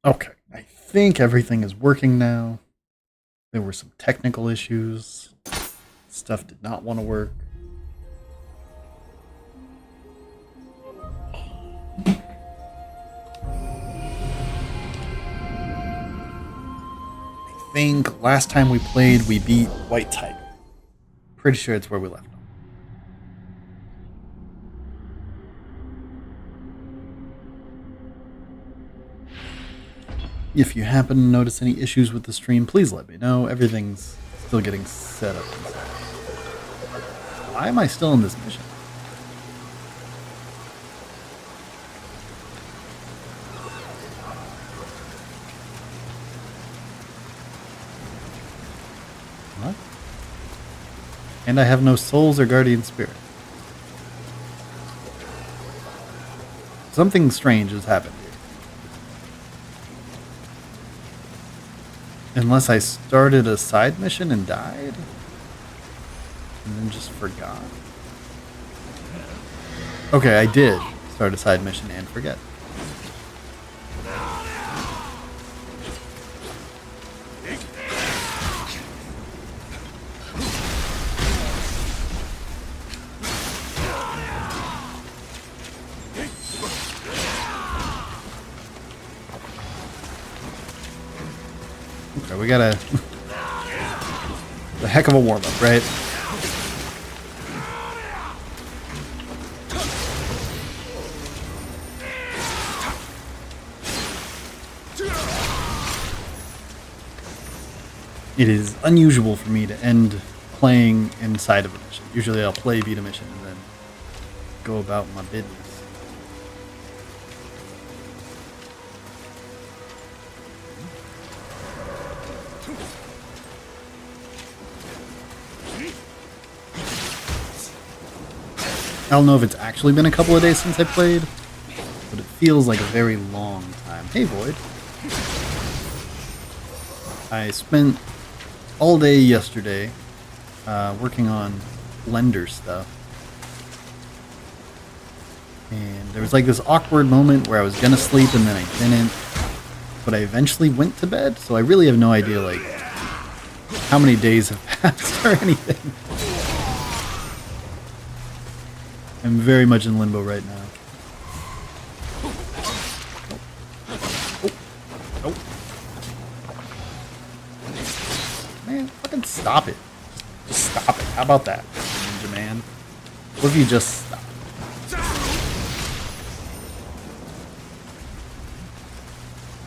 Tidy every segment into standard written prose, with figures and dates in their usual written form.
Okay, I think everything is working now. There were some technical issues. Stuff did not want to work. I think last time we played, we beat White Tiger. Pretty sure it's where we left off. If you happen to notice any issues with the stream, please let me know. Everything's still getting set up. Why am I still in this mission? What? And I have no souls or guardian spirit. Something strange has happened here. Unless I started a side mission and died? And then just forgot? Okay, I did start a side mission and forget. Okay, we got a heck of a warm-up, right? It is unusual for me to end playing inside of a mission. Usually I'll play, beat a mission, and then go about my business. I don't know if it's actually been a couple of days since I played, but it feels like a very long time. Hey, Void. I spent all day yesterday working on Blender stuff. And there was like this awkward moment where I was gonna sleep and then I didn't. But I eventually went to bed, so I really have no idea like how many days have passed or anything. I'm very much in limbo right now. Oh. Man, fucking stop it. Just stop it. How about that, Ninja Man? What if you just stop?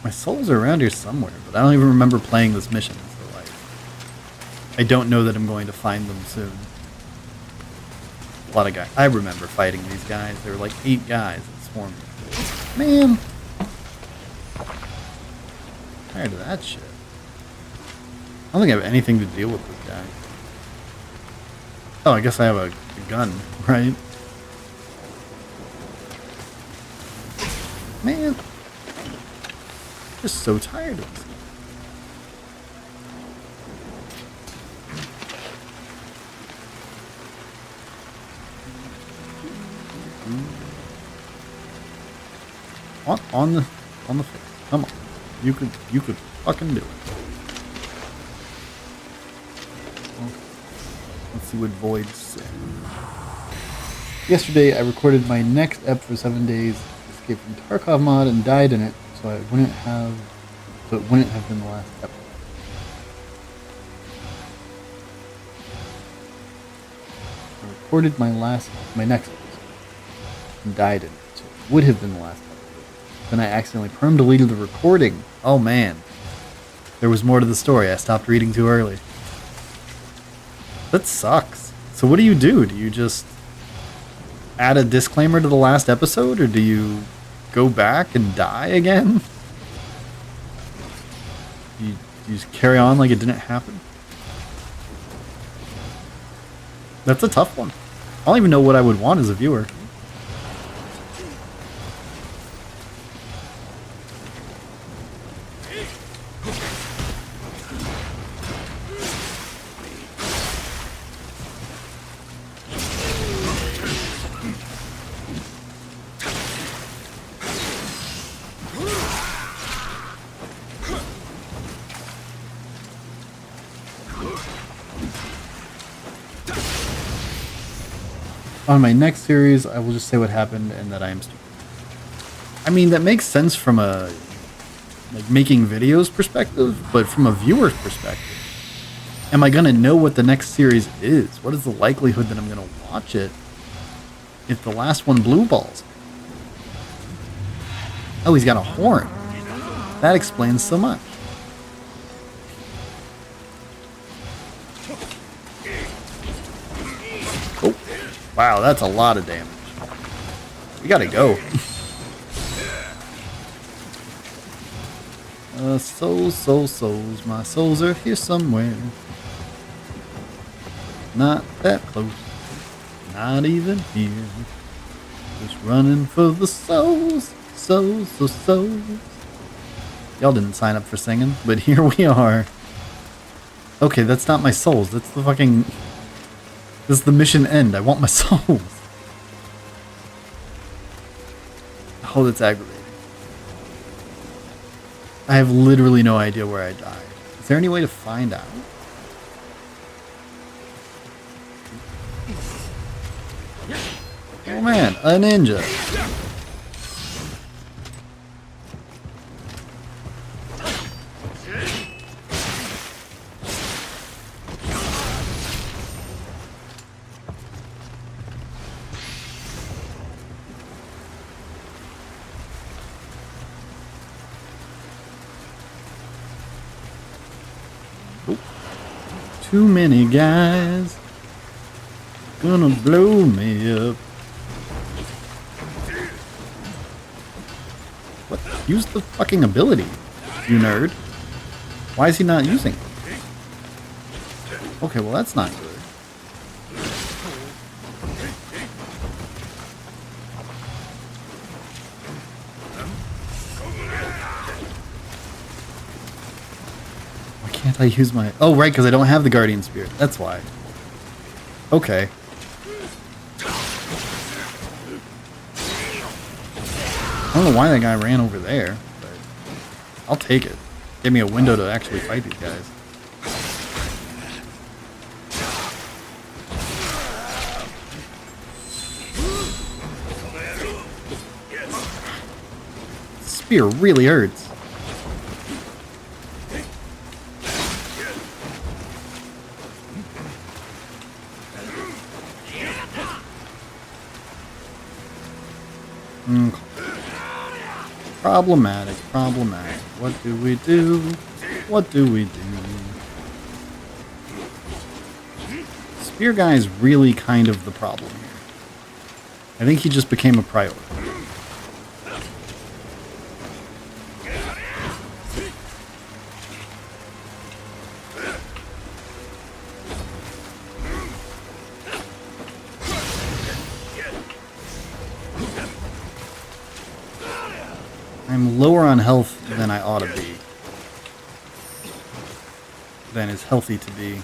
My souls are around here somewhere, but I don't even remember playing this mission, so like I don't know that I'm going to find them soon. A lot of guys. I remember fighting these guys. There were like 8 guys that swarmed me. Man! Tired of that shit. I don't think I have anything to deal with this guy. Oh, I guess I have a gun, right? Man! Just so tired of this. On the face. Come on. You could fucking do it. Okay. Let's see what Void said. Yesterday I recorded my next ep for 7 days, escaped from Tarkov mod and died in it, so it wouldn't have been the last ep. I recorded my next episode and died in it, so it would have been the last episode. Then I accidentally perm deleted the recording. Oh man. There was more to the story. I stopped reading too early. That sucks. So what do? Do you just add a disclaimer to the last episode, or do you go back and die again? You just carry on like it didn't happen? That's a tough one. I don't even know what I would want as a viewer. On my next series, I will just say what happened and that I am stupid. I mean, that makes sense from a like making videos perspective, but from a viewer's perspective, am I gonna know what the next series is? What is the likelihood that I'm gonna watch it if the last one blue balls? Oh, he's got a horn. That explains so much. Oh, wow, that's a lot of damage. We gotta go. Souls. My souls are here somewhere. Not that close. Not even here. Just running for the souls. Souls. Y'all didn't sign up for singing, but here we are. Okay, that's not my souls. That's the fucking... This is the mission end. I want my souls. Oh, that's aggravating. I have literally no idea where I died. Is there any way to find out? Oh man, a ninja. Too many guys gonna blow me up. What? Use the fucking ability, you nerd. Why is he not using it? Okay, well that's not good. Can't I use my... Oh, right, because I don't have the Guardian Spirit. That's why. Okay. I don't know why that guy ran over there, but I'll take it. Give me a window to actually fight these guys. Spear really hurts. Problematic. What do we do? Spear guy is really kind of the problem here. I think he just became a priority. I'm lower on health than I ought to be. Than is healthy to be.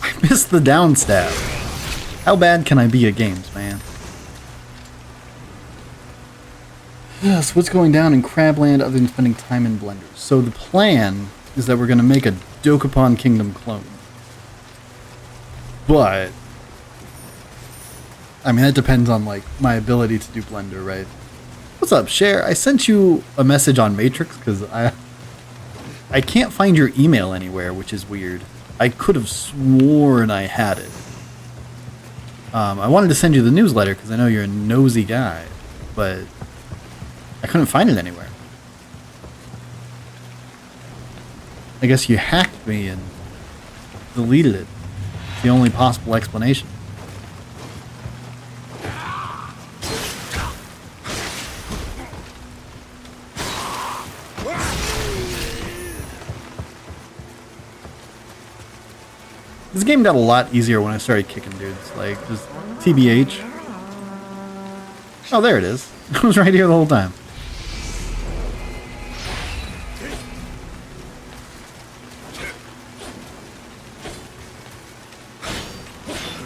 I missed the down stab. How bad can I be at games, man? Yes, what's going down in Crabland other than spending time in blenders? So the plan is that we're going to make a Dokapon Kingdom clone. But, I mean, that depends on, like, my ability to do Blender, right? What's up, Cher? I sent you a message on Matrix because I can't find your email anywhere, which is weird. I could have sworn I had it. I wanted to send you the newsletter because I know you're a nosy guy, but I couldn't find it anywhere. I guess you hacked me and deleted it. It's the only possible explanation. This game got a lot easier when I started kicking dudes. Like, just TBH. Oh, there it is. It was right here the whole time.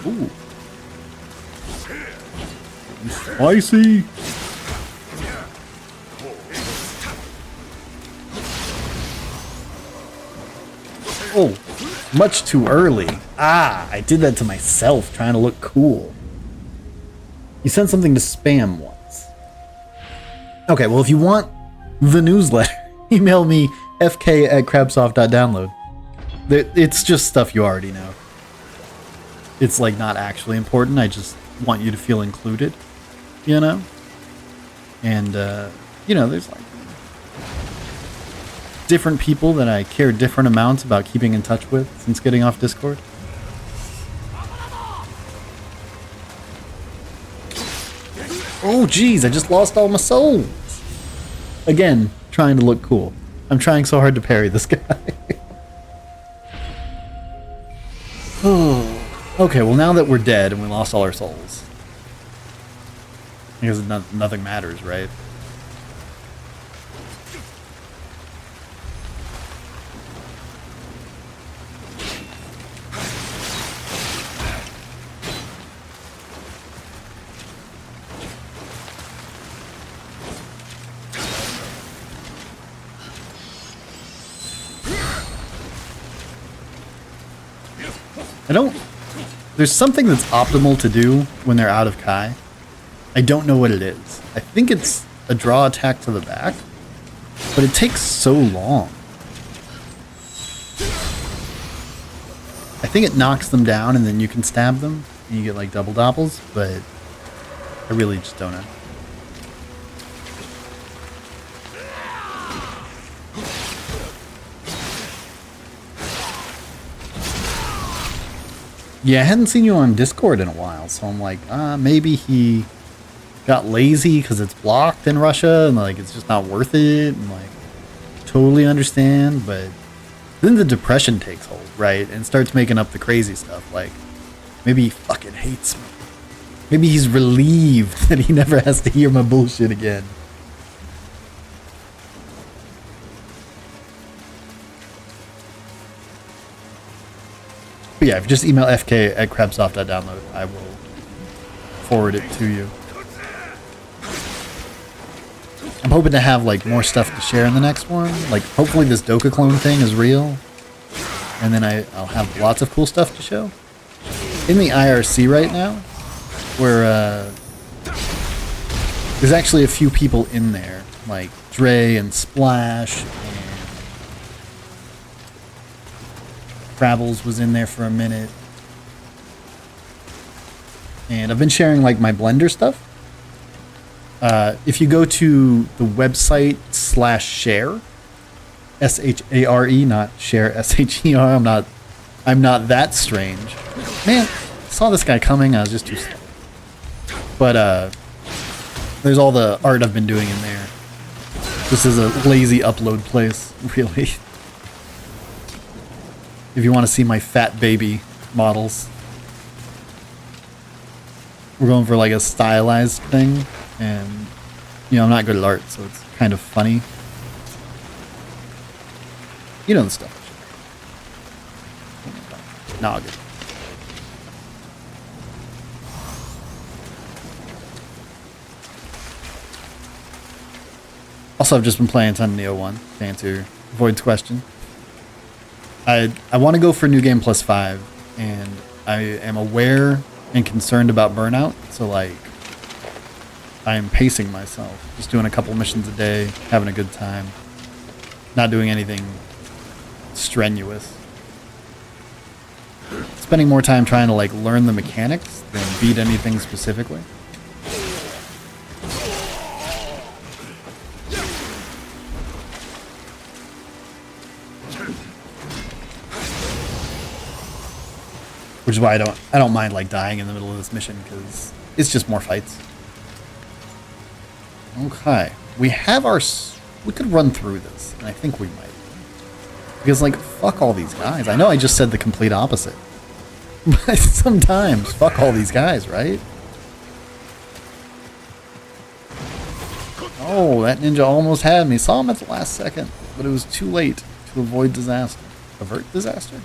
Ooh. Spicy. Oh, much too early. Ah, I did that to myself, trying to look cool. You sent something to spam once. Okay, well, if you want the newsletter, email me fk@crabsoft.download. It's just stuff you already know. It's like not actually important. I just want you to feel included, you know? And, you know, there's like different people that I care different amounts about keeping in touch with since getting off Discord. Oh, geez, I just lost all my souls. Again, trying to look cool. I'm trying so hard to parry this guy. Okay, well, now that we're dead and we lost all our souls, I guess nothing matters, right? There's something that's optimal to do when they're out of Kai. I don't know what it is. I think it's a draw attack to the back, but it takes so long. I think it knocks them down and then you can stab them and you get like double doppels, but I really just don't know. Yeah, I hadn't seen you on Discord in a while, so I'm like, maybe he got lazy because it's blocked in Russia and like it's just not worth it, and like totally understand. But then the depression takes hold, right, and starts making up the crazy stuff. Like maybe he fucking hates me. Maybe he's relieved that he never has to hear my bullshit again. But yeah, if you just email fk@crabsoft.download, I will forward it to you. I'm hoping to have like more stuff to share in the next one. Like hopefully this Doka clone thing is real, and then I'll have lots of cool stuff to show. In the IRC right now, where there's actually a few people in there, like Dre and Splash, and Travels was in there for a minute. And I've been sharing like my Blender stuff. If you go to the website /share, SHARE, not share SHER, I'm not that strange. Man, saw this guy coming, I was just too slow. But there's all the art I've been doing in there. This is a lazy upload place, really. If you want to see my fat baby models. We're going for like a stylized thing, and you know, I'm not good at art, so it's kind of funny. You know the stuff. Nah, good. Also, I've just been playing a ton of Nioh 1, to answer Void's question. I want to go for New Game Plus 5, and I am aware and concerned about burnout, so like I am pacing myself, just doing a couple missions a day, having a good time, not doing anything strenuous, spending more time trying to like learn the mechanics than beat anything specifically. Which is why I don't mind like dying in the middle of this mission, because it's just more fights. Okay, we could run through this, and I think we might. Because like, fuck all these guys. I know I just said the complete opposite. But sometimes, fuck all these guys, right? Oh, that ninja almost had me. Saw him at the last second, but it was too late to avoid disaster. Avert disaster?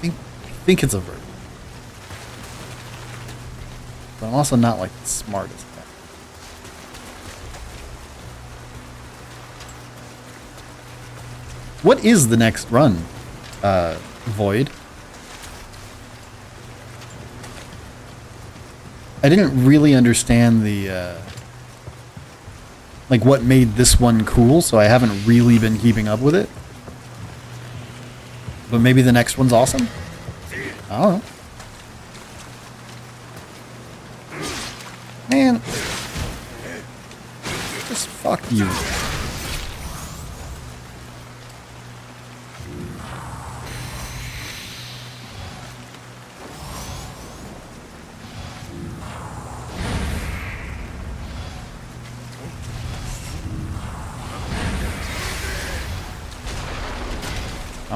I think it's avert. But I'm also not like the smartest guy. What is the next run, Void? I didn't really understand the, like, what made this one cool, so I haven't really been keeping up with it. But maybe the next one's awesome? I don't know. Man. Just fuck you.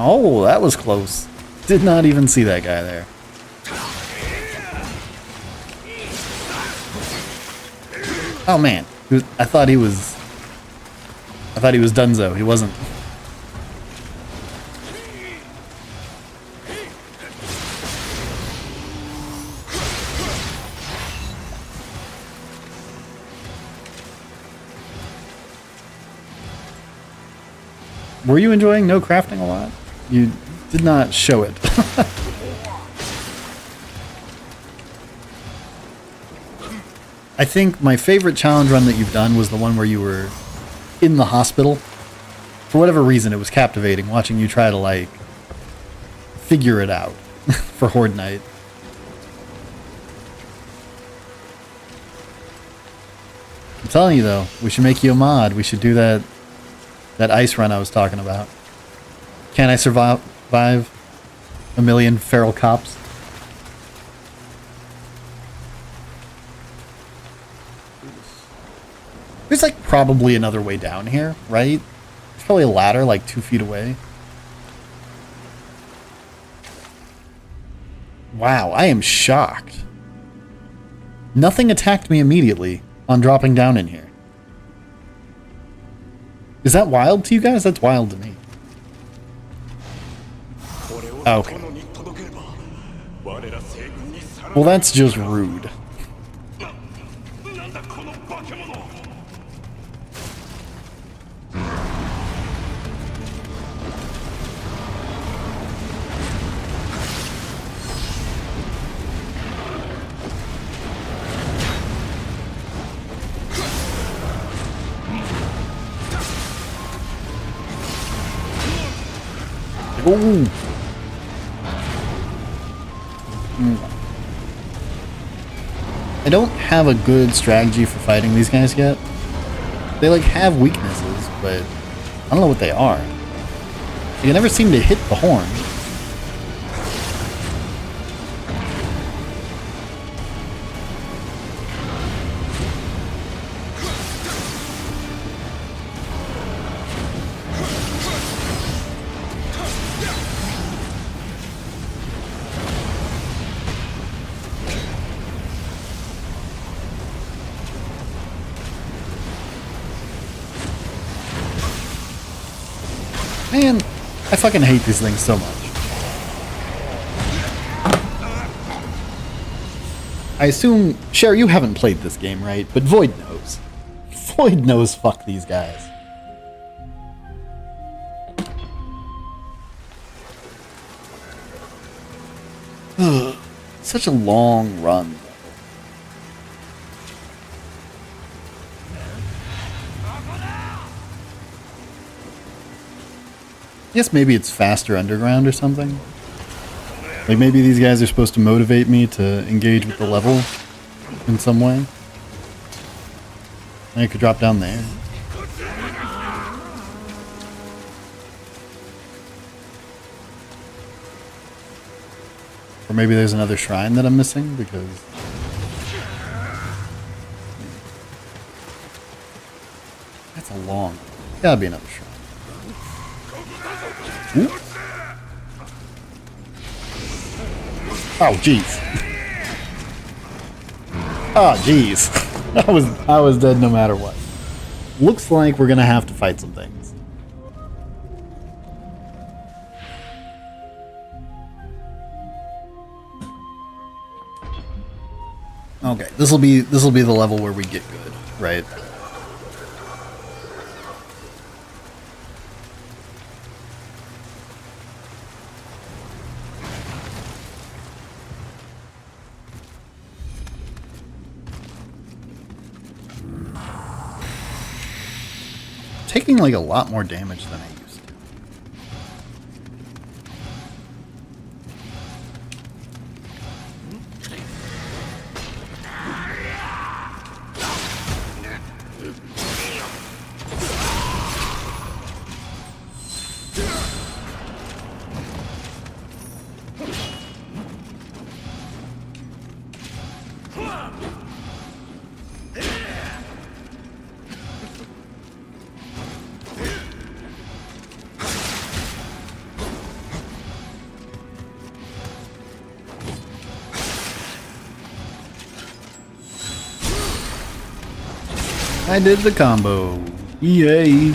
Oh, that was close. Did not even see that guy there. Oh man, I thought he was Dunzo. He wasn't. Were you enjoying no crafting a lot? You did not show it. I think my favorite challenge run that you've done was the one where you were in the hospital. For whatever reason, it was captivating watching you try to, like, figure it out for Horde Night. I'm telling you, though, we should make you a mod. We should do that ice run I was talking about. Can I survive a million feral cops? There's like probably another way down here, right? There's probably a ladder like 2 feet away. Wow, I am shocked. Nothing attacked me immediately on dropping down in here. Is that wild to you guys? That's wild to me. Okay. Well, that's just rude. Ooh. I don't have a good strategy for fighting these guys yet. They like have weaknesses, but I don't know what they are. They never seem to hit the horn. Man, I fucking hate these things so much. I assume, Cher, you haven't played this game, right? But Void knows. Void knows fuck these guys. Ugh, such a long run. I guess maybe it's faster underground or something. Like maybe these guys are supposed to motivate me to engage with the level in some way. I could drop down there. Or maybe there's another shrine that I'm missing because... That's a long... Gotta be another shrine. Ooh. Oh, jeez. Oh, jeez. I was dead no matter what. Looks like we're gonna have to fight some things. Okay, this will be the level where we get good, right? taking like a lot more damage than I used to. I did the combo. Yay.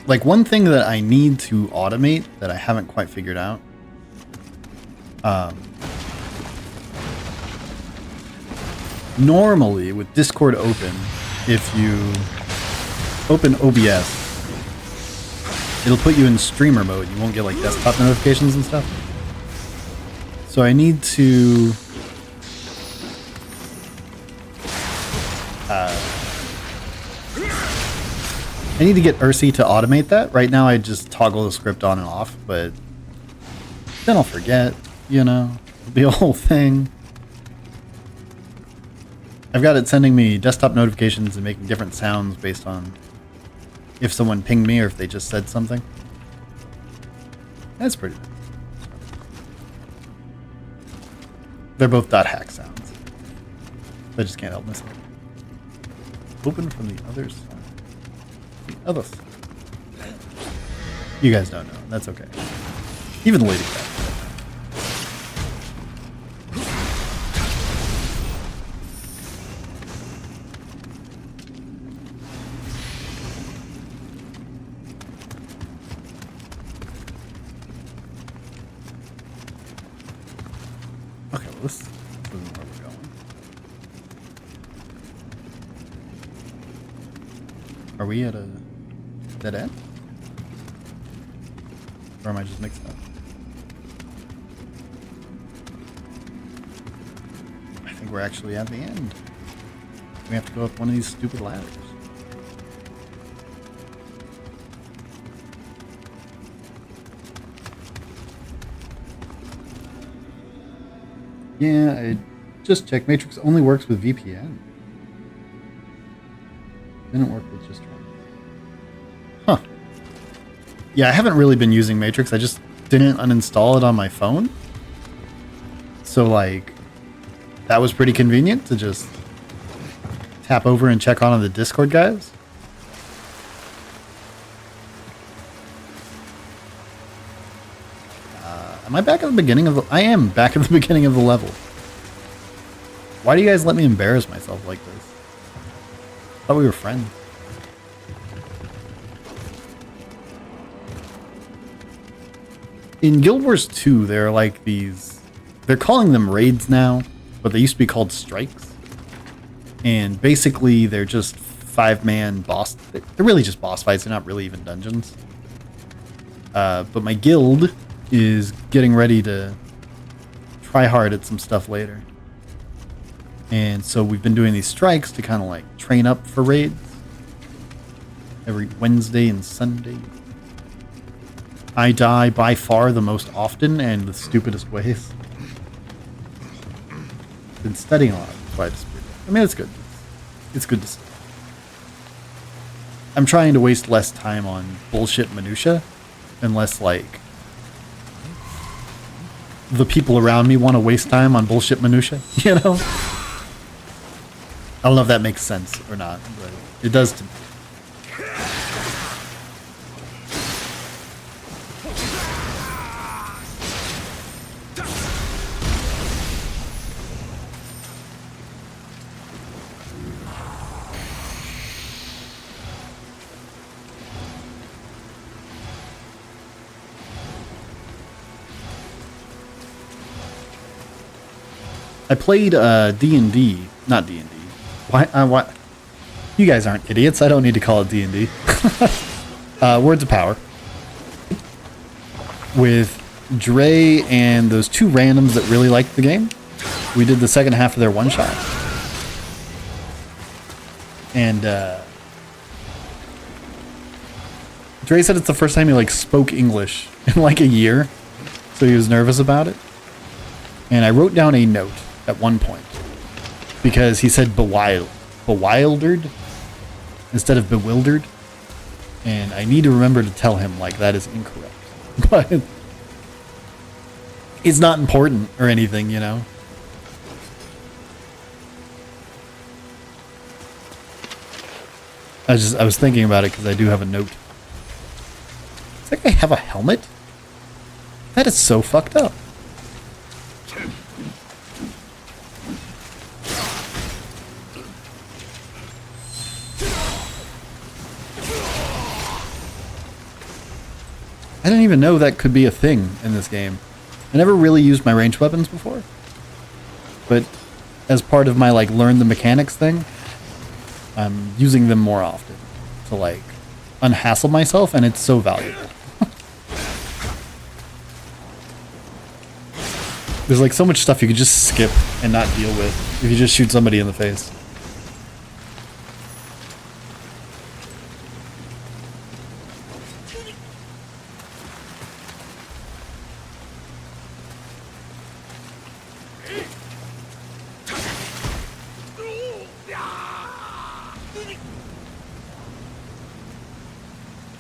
Like, one thing that I need to automate that I haven't quite figured out. Normally, with Discord open, if you open OBS, it'll put you in streamer mode. You won't get, like, desktop notifications and stuff. So I need to... I need to get Ursi to automate that. Right now I just toggle the script on and off, but then I'll forget, you know? It'll be a whole thing. I've got it sending me desktop notifications and making different sounds based on if someone pinged me or if they just said something. That's pretty nice. They're both .hack sounds. I just can't help myself. Open from the other side. The other side. You guys don't know. That's okay. Even the lady cat. Okay, well, this isn't where we're going. Are we at a dead end? Or am I just mixed up? I think we're actually at the end. We have to go up one of these stupid ladders. Yeah, I just checked. Matrix only works with VPN. Didn't work with just one. Huh. Yeah, I haven't really been using Matrix. I just didn't uninstall it on my phone. So, like, that was pretty convenient to just tap over and check on the Discord guys. Am I back at the beginning of the... I am back at the beginning of the level. Why do you guys let me embarrass myself like this? I thought we were friends. In Guild Wars 2, there are like these... They're calling them raids now, but they used to be called strikes. And basically, they're just 5-man boss... They're really just boss fights. They're not really even dungeons. But my guild is getting ready to try hard at some stuff later. And so we've been doing these strikes to kind of like train up for raids every Wednesday and Sunday. I die by far the most often and the stupidest ways. Been studying a lot. That's why I just... I mean, it's good. It's good to see. I'm trying to waste less time on bullshit minutia and less like the people around me want to waste time on bullshit minutia, you know? I don't know if that makes sense or not, but it does to me. I played D&D, not D&D. Why? You guys aren't idiots. I don't need to call it D&D. Words of Power. With Dre and those two randoms that really liked the game. We did the second half of their one-shot. And Dre said it's the first time he like spoke English in like a year. So he was nervous about it. And I wrote down a note at one point. Because he said bewildered instead of bewildered. And I need to remember to tell him like that is incorrect. But it's not important or anything, you know. I was thinking about it because I do have a note. It's like I have a helmet? That is so fucked up. I didn't even know that could be a thing in this game. I never really used my ranged weapons before. But as part of my like learn the mechanics thing, I'm using them more often to like unhassle myself, and it's so valuable. There's like so much stuff you could just skip and not deal with if you just shoot somebody in the face.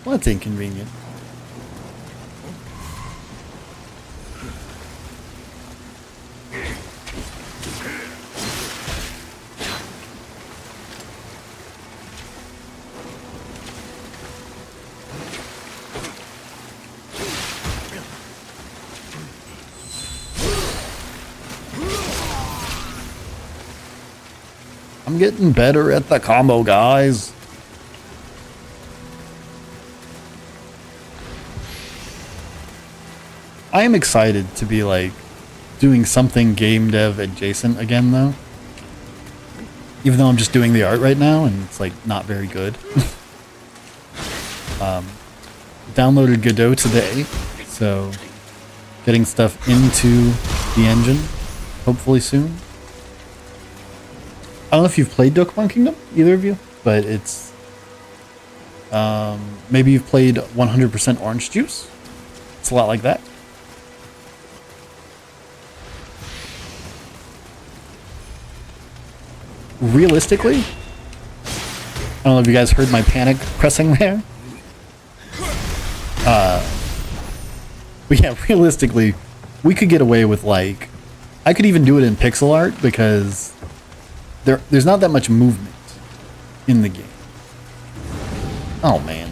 Well, that's inconvenient. I'm getting better at the combo, guys. I am excited to be like doing something game dev adjacent again though. Even though I'm just doing the art right now and it's like not very good. Downloaded Godot today, so getting stuff into the engine hopefully soon. I don't know if you've played Dokkan Kingdom, either of you, but it's maybe you've played 100% Orange Juice. It's a lot like that. Realistically, I don't know if you guys heard my panic pressing there. But yeah, realistically, we could get away with like, I could even do it in pixel art because there's not that much movement in the game. Oh man.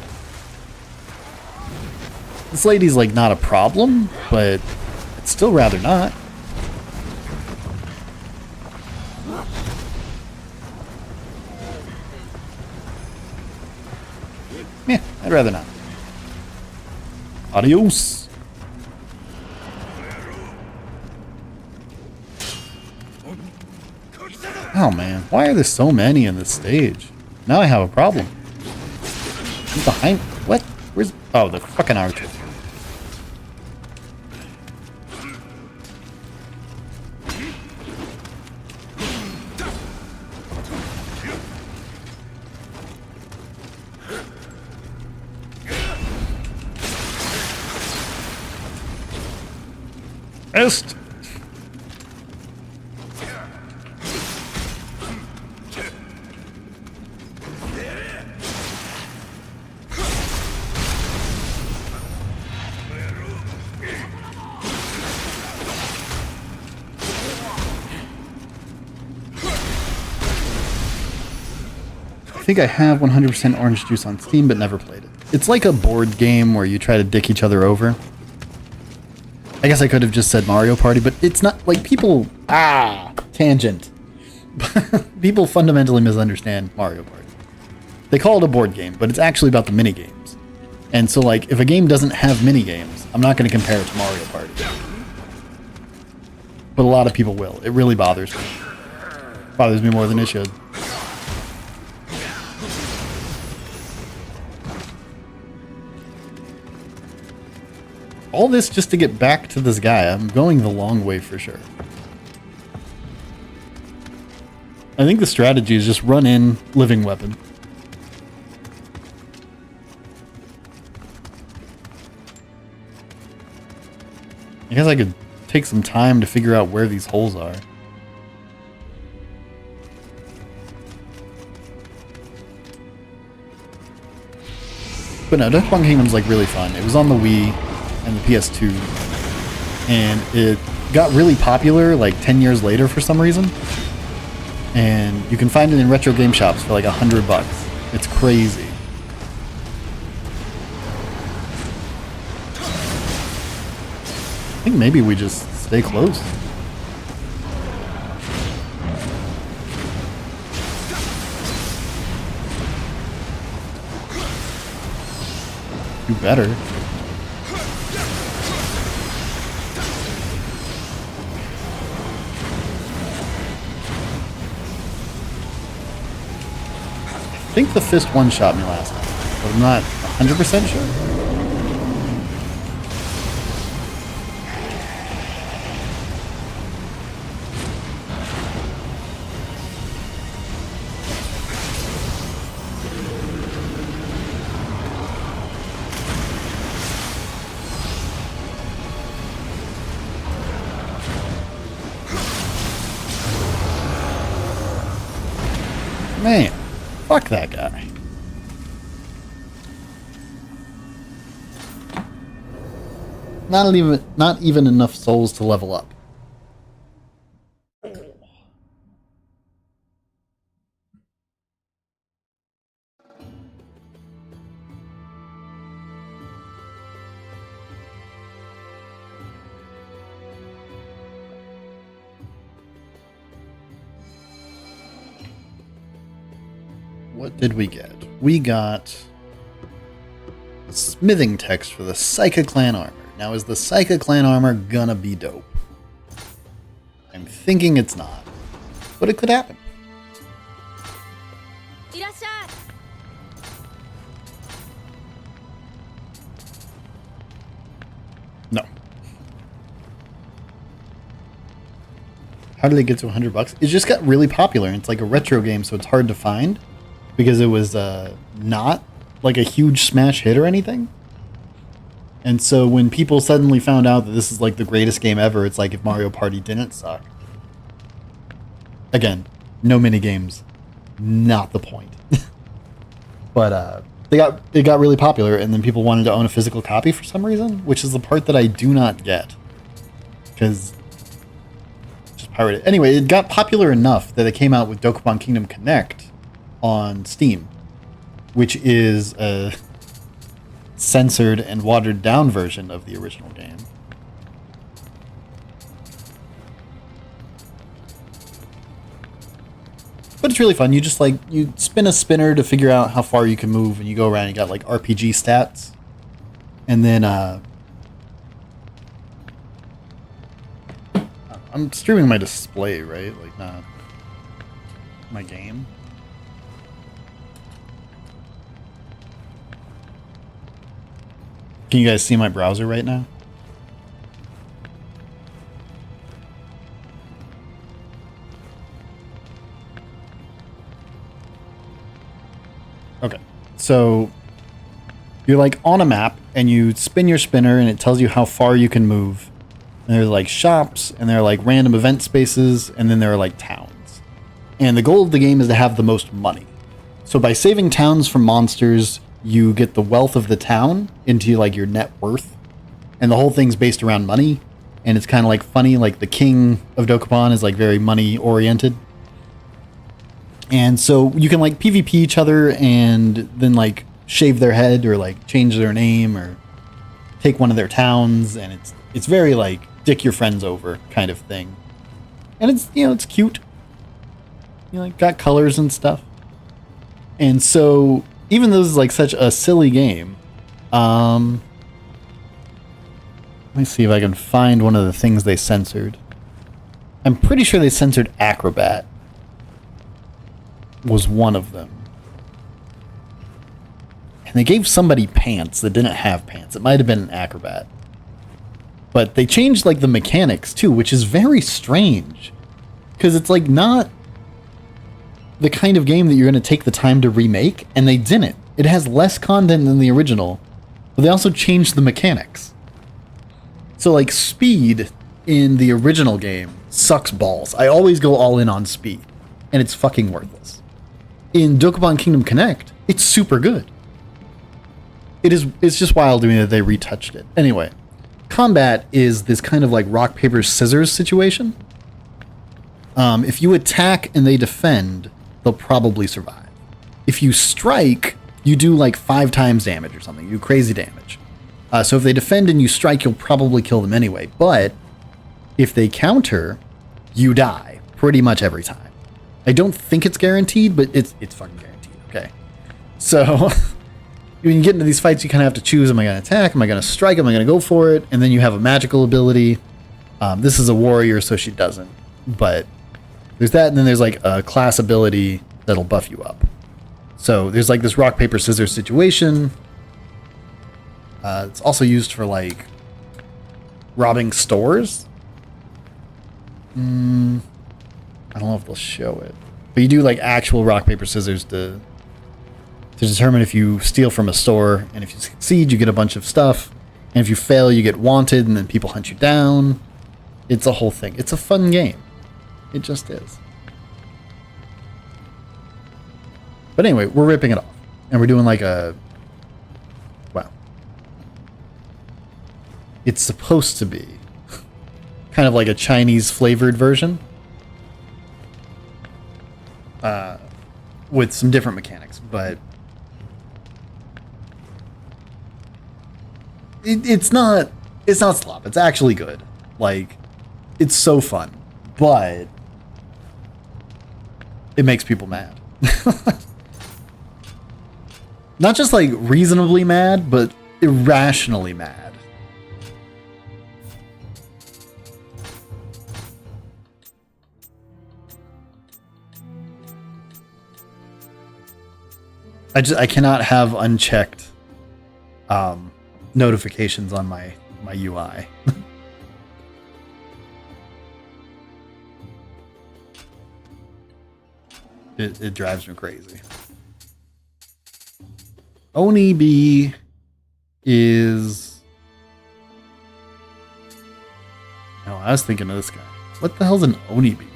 This lady's like not a problem, but it's still rather not. Yeah, I'd rather not. Adios. Oh man, why are there so many in this stage? Now I have a problem. Who's behind? What? Where's? Oh, the fucking archer. Est. I think I have 100% Orange Juice on Steam, but never played it. It's like a board game where you try to dick each other over. I guess I could have just said Mario Party, but it's not like people... Tangent. People fundamentally misunderstand Mario Party. They call it a board game, but it's actually about the mini-games. And so, like, if a game doesn't have mini-games, I'm not going to compare it to Mario Party. But a lot of people will. It really bothers me. Bothers me more than it should. All this just to get back to this guy. I'm going the long way for sure. I think the strategy is just run in, living weapon. I guess I could take some time to figure out where these holes are. But no, Duck Pong Kingdom's like really fun. It was on the Wii and the PS2, and it got really popular like 10 years later for some reason. And you can find it in retro game shops for like $100. It's crazy. I think maybe we just stay close. You better. I think the fist one-shot me last time, but I'm not 100% sure. Man, fuck that guy. Not even enough souls to level up. What did we get? We got the smithing text for the Psycha Clan armor. Now, is the Psycha Clan armor gonna be dope? I'm thinking it's not, but it could happen. No. How did it get to $100? It just got really popular, and it's like a retro game, so it's hard to find. Because it was not like a huge smash hit or anything. And so when people suddenly found out that this is like the greatest game ever, it's like if Mario Party didn't suck. Again, no mini games, not the point. But it got really popular, and then people wanted to own a physical copy for some reason, which is the part that I do not get. Because just pirate it. Anyway, it got popular enough that it came out with Dokapon Kingdom Connect on Steam, which is a censored and watered down version of the original game. But it's really fun. You just like, you spin a spinner to figure out how far you can move, and you go around, you got like RPG stats. And then I'm streaming my display, right? Like not my game. Can you guys see my browser right now? Okay, so you're like on a map and you spin your spinner and it tells you how far you can move. And there's like shops and there are like random event spaces and then there are like towns. And the goal of the game is to have the most money. So by saving towns from monsters, you get the wealth of the town into like your net worth, and the whole thing's based around money, and it's kind of like funny, like the king of Dokapon is like very money oriented, and so you can like PvP each other and then like shave their head or like change their name or take one of their towns, and it's very like dick your friends over kind of thing, and it's, you know, it's cute, you know, like got colors and stuff. And so even though this is like such a silly game, let me see if I can find one of the things they censored. I'm pretty sure they censored Acrobat was one of them. And they gave somebody pants that didn't have pants. It might have been an Acrobat. But they changed like the mechanics too, which is very strange. Because it's like not the kind of game that you're going to take the time to remake, and they didn't. It has less content than the original, but they also changed the mechanics. So like speed in the original game sucks balls. I always go all in on speed, and it's fucking worthless. In Dokapon Kingdom Connect, it's super good. It's just wild to me that they retouched it. Anyway, combat is this kind of like rock, paper, scissors situation. If you attack and they defend, they'll probably survive. If you strike, you do like 5 times damage or something. You do crazy damage. So if they defend and you strike, you'll probably kill them anyway. But if they counter, you die pretty much every time. I don't think it's guaranteed, but it's fucking guaranteed. Okay. So when you get into these fights, you kind of have to choose, am I going to attack? Am I going to strike? Am I going to go for it? And then you have a magical ability. This is a warrior, so she doesn't. But there's that, and then there's like a class ability that'll buff you up. So there's like this rock, paper, scissors situation. It's also used for like robbing stores. I don't know if they'll show it. But you do like actual rock, paper, scissors to determine if you steal from a store. And if you succeed, you get a bunch of stuff. And if you fail, you get wanted, and then people hunt you down. It's a whole thing. It's a fun game. It just is. But anyway, we're ripping it off. And we're doing like a... Wow. It's supposed to be kind of like a Chinese flavored version. With some different mechanics. But... It's not slop. It's actually good. Like, it's so fun. But... it makes people mad. Not just like reasonably mad, but irrationally mad. I cannot have unchecked notifications on my UI. It drives me crazy. Onibi is... No, I was thinking of this guy. What the hell's an Onibi?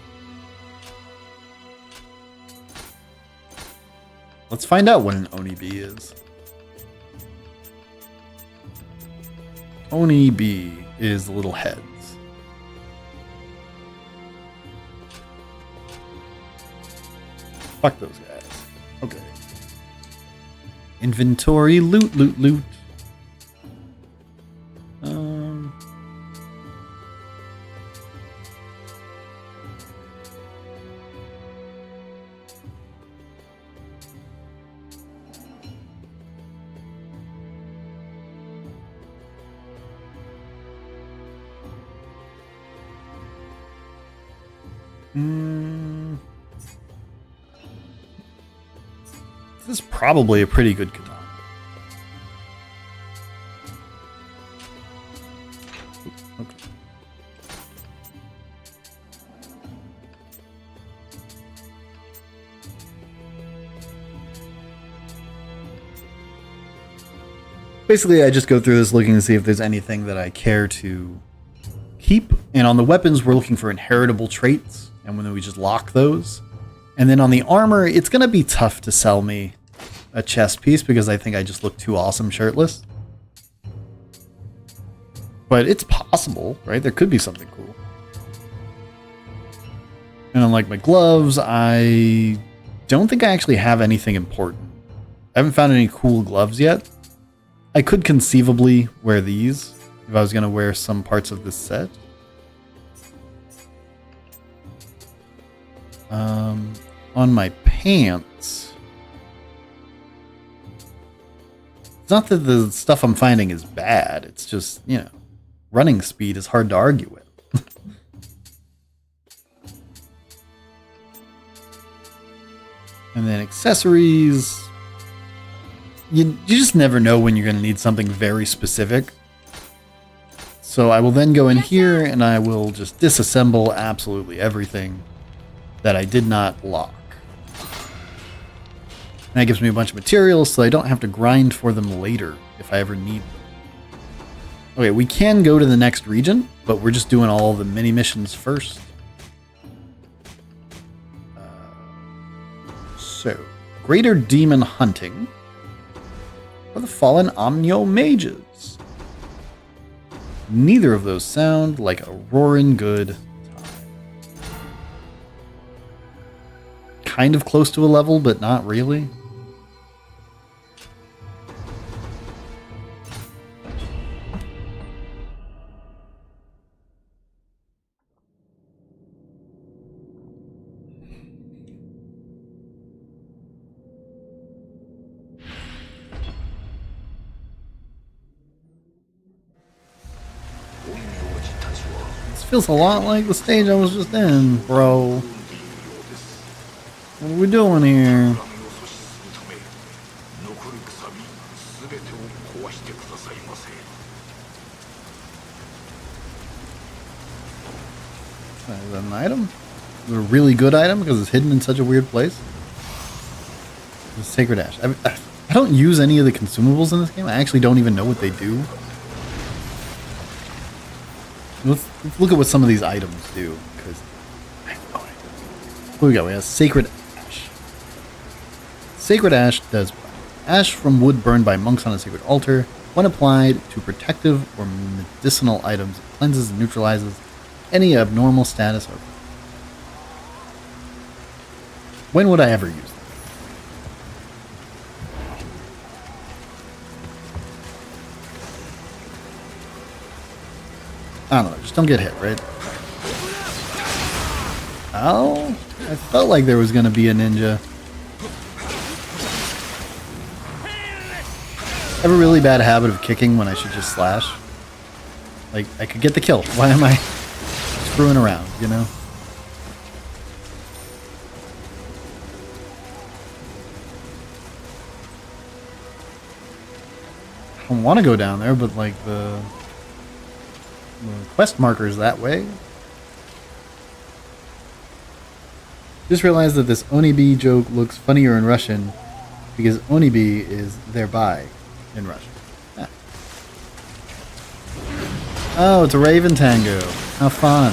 Let's find out what an Onibi is. Onibi is the little heads. Fuck those guys. Okay. Inventory, loot, loot, loot. This is probably a pretty good katana. Okay. Basically, I just go through this looking to see if there's anything that I care to keep. And on the weapons, we're looking for inheritable traits. And then we just lock those. And then on the armor, it's going to be tough to sell me a chest piece because I think I just look too awesome shirtless. But it's possible, right? There could be something cool. And on like my gloves, I don't think I actually have anything important. I haven't found any cool gloves yet. I could conceivably wear these if I was going to wear some parts of this set. On my pants, it's not that the stuff I'm finding is bad. It's just, you know, running speed is hard to argue with. And then accessories, you just never know when you're going to need something very specific. So I will then go in here and I will just disassemble absolutely everything that I did not lock. And that gives me a bunch of materials so I don't have to grind for them later if I ever need them. Okay, we can go to the next region, but we're just doing all the mini missions first. So, Greater Demon Hunting or the Fallen Nioh Mages. Neither of those sound like a roaring good time. Kind of close to a level, but not really. Feels a lot like the stage I was just in, bro. What are we doing here? Is that an item? Is it a really good item because it's hidden in such a weird place? The Sacred Ash. I don't use any of the consumables in this game. I actually don't even know what they do. Let's look at what some of these items do, because I have no idea. What we got? We have Sacred Ash. Sacred Ash does what? Ash from wood burned by monks on a sacred altar. When applied to protective or medicinal items, it cleanses and neutralizes any abnormal status. Or when would I ever use them? I don't know, just don't get hit, right? Oh, I felt like there was going to be a ninja. I have a really bad habit of kicking when I should just slash. Like, I could get the kill. Why am I screwing around, you know? I don't want to go down there, but like the quest markers that way. Just realized that this Onibi joke looks funnier in Russian because Onibi is thereby in Russian. Ah. Oh, it's a Raven Tango. How fun.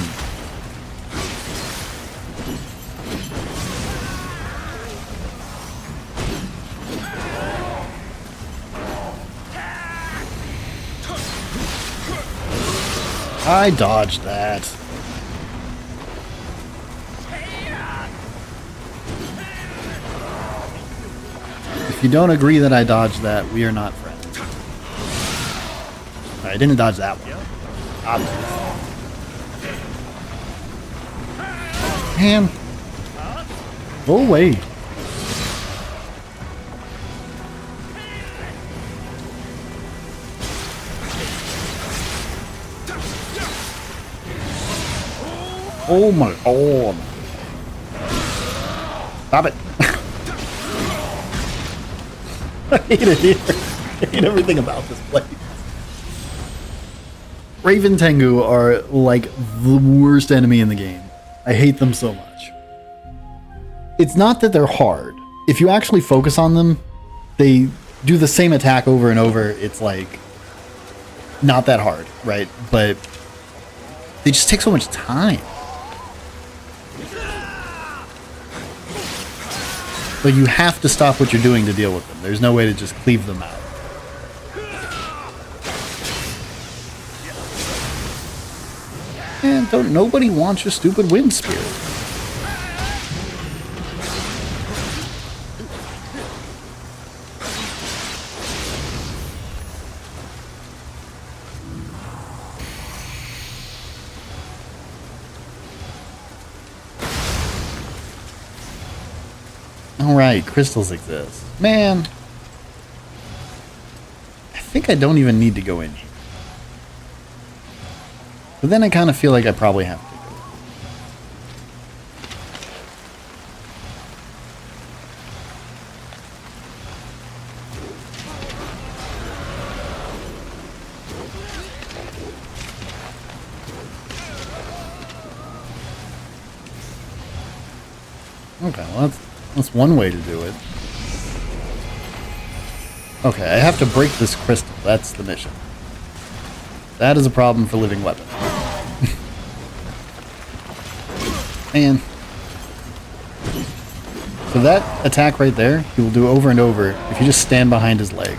I dodged that. If you don't agree that I dodged that, we are not friends. I didn't dodge that one. Man. Go away. Oh my god. Stop it. I hate it here. I hate everything about this place. Raven Tengu are like the worst enemy in the game. I hate them so much. It's not that they're hard. If you actually focus on them, they do the same attack over and over. It's like not that hard, right? But they just take so much time. But you have to stop what you're doing to deal with them. There's no way to just cleave them out. And nobody wants your stupid wind spirit. Alright, crystals exist. Man. I think I don't even need to go in here. But then I kind of feel like I probably have to go. Okay, well that's one way to do it. Okay, I have to break this crystal. That's the mission. That is a problem for living weapons. Man. So that attack right there, he will do over and over if you just stand behind his leg.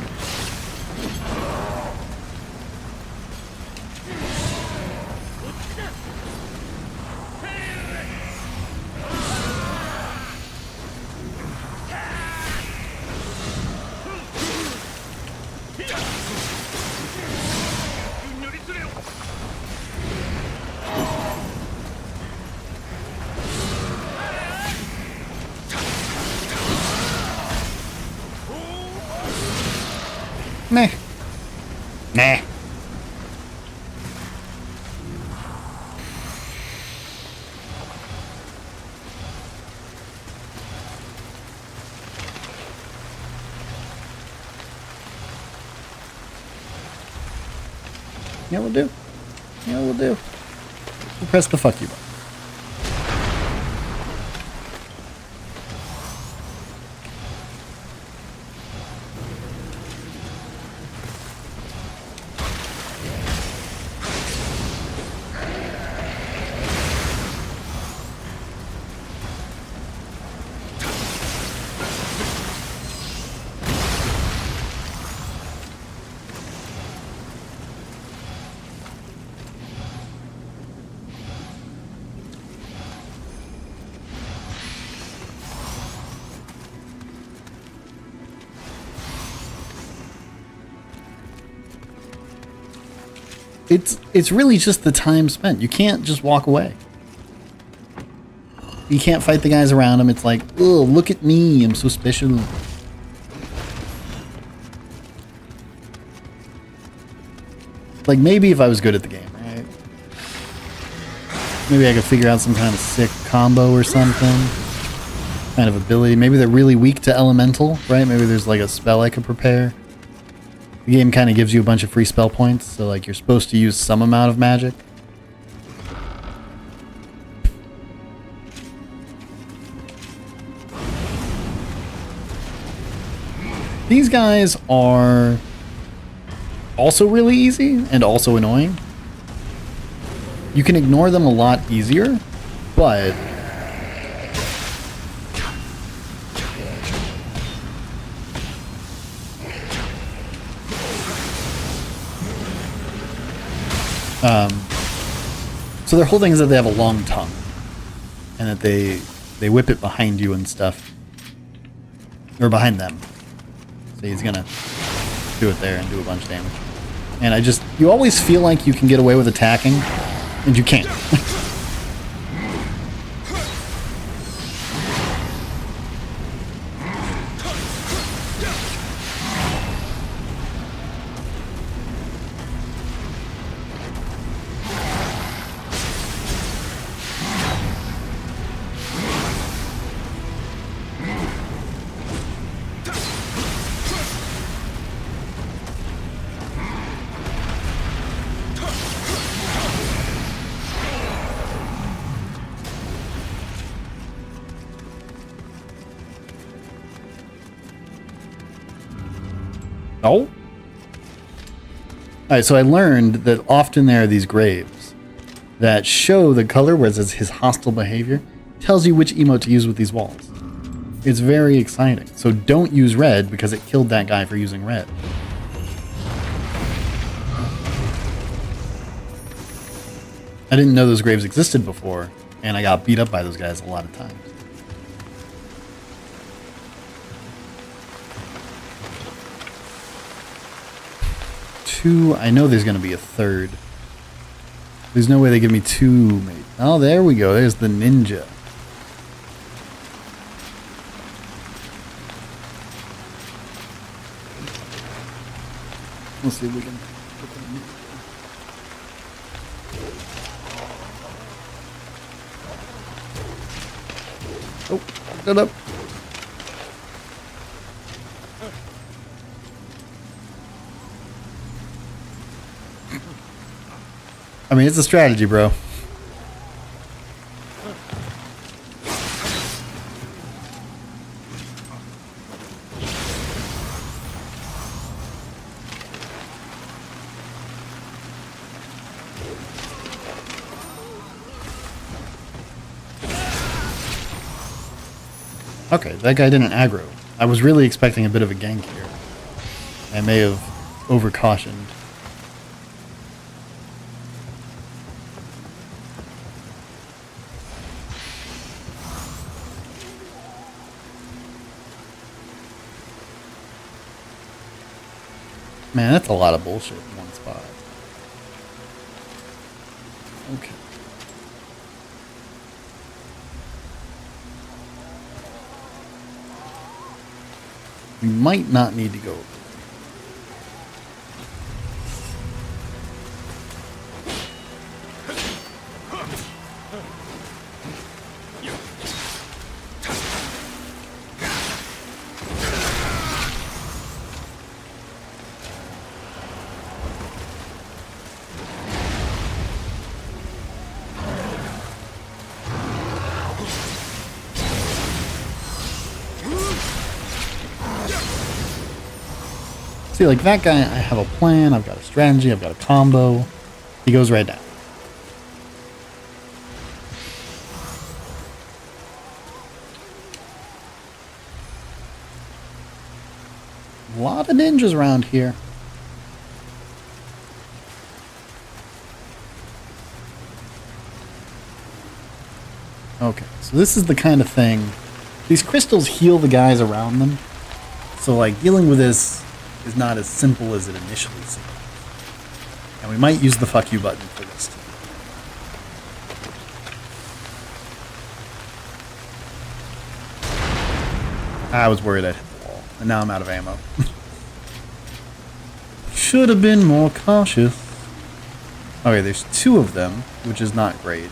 Meh. Nah. Yeah, we'll do. Yeah, we'll do. We'll press the fuck you button. It's really just the time spent. You can't just walk away. You can't fight the guys around him. It's like, oh, look at me. I'm so special. Like, maybe if I was good at the game, right? Maybe I could figure out some kind of sick combo or something. Kind of ability. Maybe they're really weak to elemental, right? Maybe there's like a spell I could prepare. The game kind of gives you a bunch of free spell points, so like you're supposed to use some amount of magic. These guys are also really easy and also annoying. You can ignore them a lot easier, but so their whole thing is that they have a long tongue, and that they whip it behind you and stuff, or behind them. So he's gonna do it there and do a bunch of damage. And you always feel like you can get away with attacking, and you can't. Oh? Alright, so I learned that often there are these graves that show the color, whereas his hostile behavior tells you which emote to use with these walls. It's very exciting. So don't use red because it killed that guy for using red. I didn't know those graves existed before, and I got beat up by those guys a lot of times. I know there's going to be a third. There's no way they give me two. Maybe. Oh, there we go. There's the ninja. We'll see if we can put them in. Oh, picked it up. I mean, it's a strategy, bro. Okay, that guy didn't aggro. I was really expecting a bit of a gank here. I may have overcautioned. Man, that's a lot of bullshit in one spot. Okay. We might not need to go over. See, like that guy, I have a plan, I've got a strategy, I've got a combo. He goes right down. A lot of ninjas around here. Okay, so this is the kind of thing. These crystals heal the guys around them. So, like, dealing with this is not as simple as it initially seems. And we might use the fuck you button for this too. I was worried I'd hit the wall, and now I'm out of ammo. Should have been more cautious. Okay, there's two of them, which is not great. I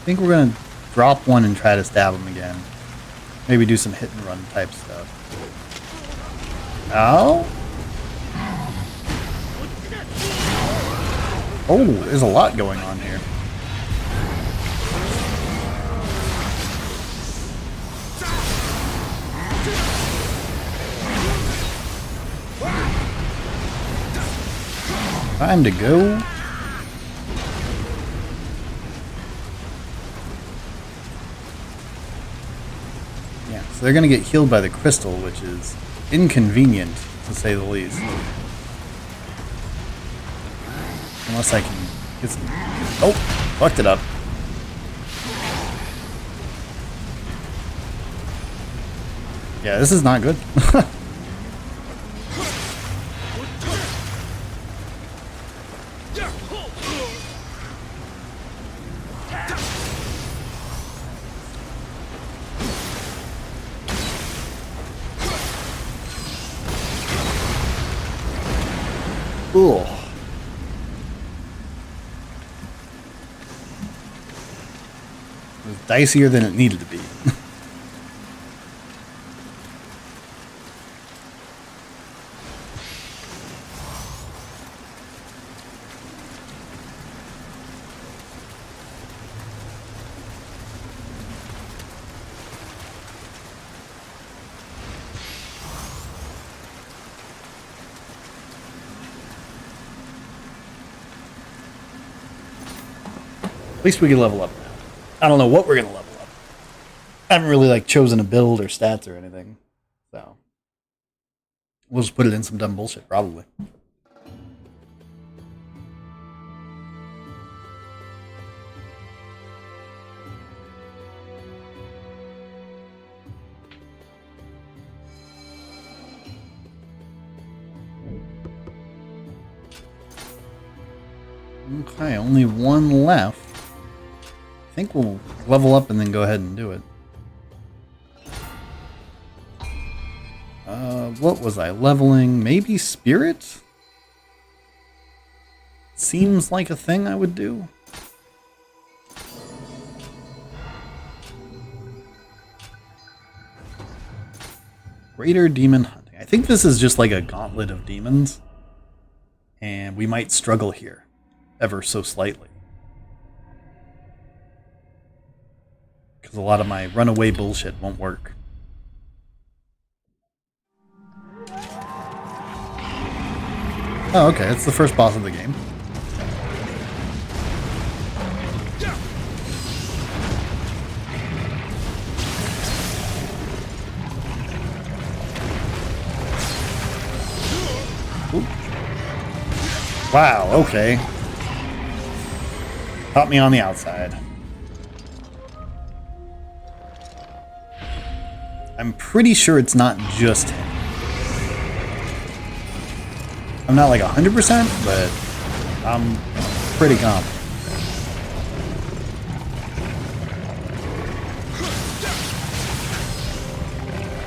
think we're gonna drop one and try to stab him again. Maybe do some hit and run type stuff. Oh? Oh, there's a lot going on here. Time to go. Yeah, so they're gonna get healed by the crystal, which is inconvenient, to say the least. Unless I can get some... Oh! Fucked it up. Yeah, this is not good. Cool. It was dicier than it needed to be. At least we can level up now. I don't know what we're gonna level up. I haven't really like chosen a build or stats or anything, so we'll just put it in some dumb bullshit probably. Okay, only one left. I think we'll level up and then go ahead and do it. What was I leveling? Maybe spirit? Seems like a thing I would do. Greater demon hunting. I think this is just like a gauntlet of demons. And we might struggle here. Ever so slightly. Because a lot of my runaway bullshit won't work. Oh, okay, it's the first boss of the game. Wow, okay. Caught me on the outside. I'm pretty sure it's not just him. I'm not like 100%, but I'm pretty confident.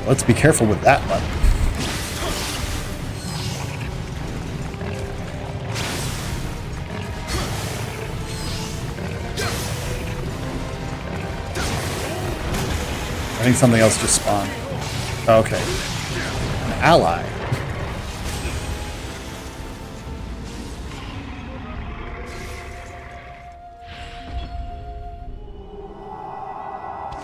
Let's be careful with that button. I think something else just spawned. Okay. An ally.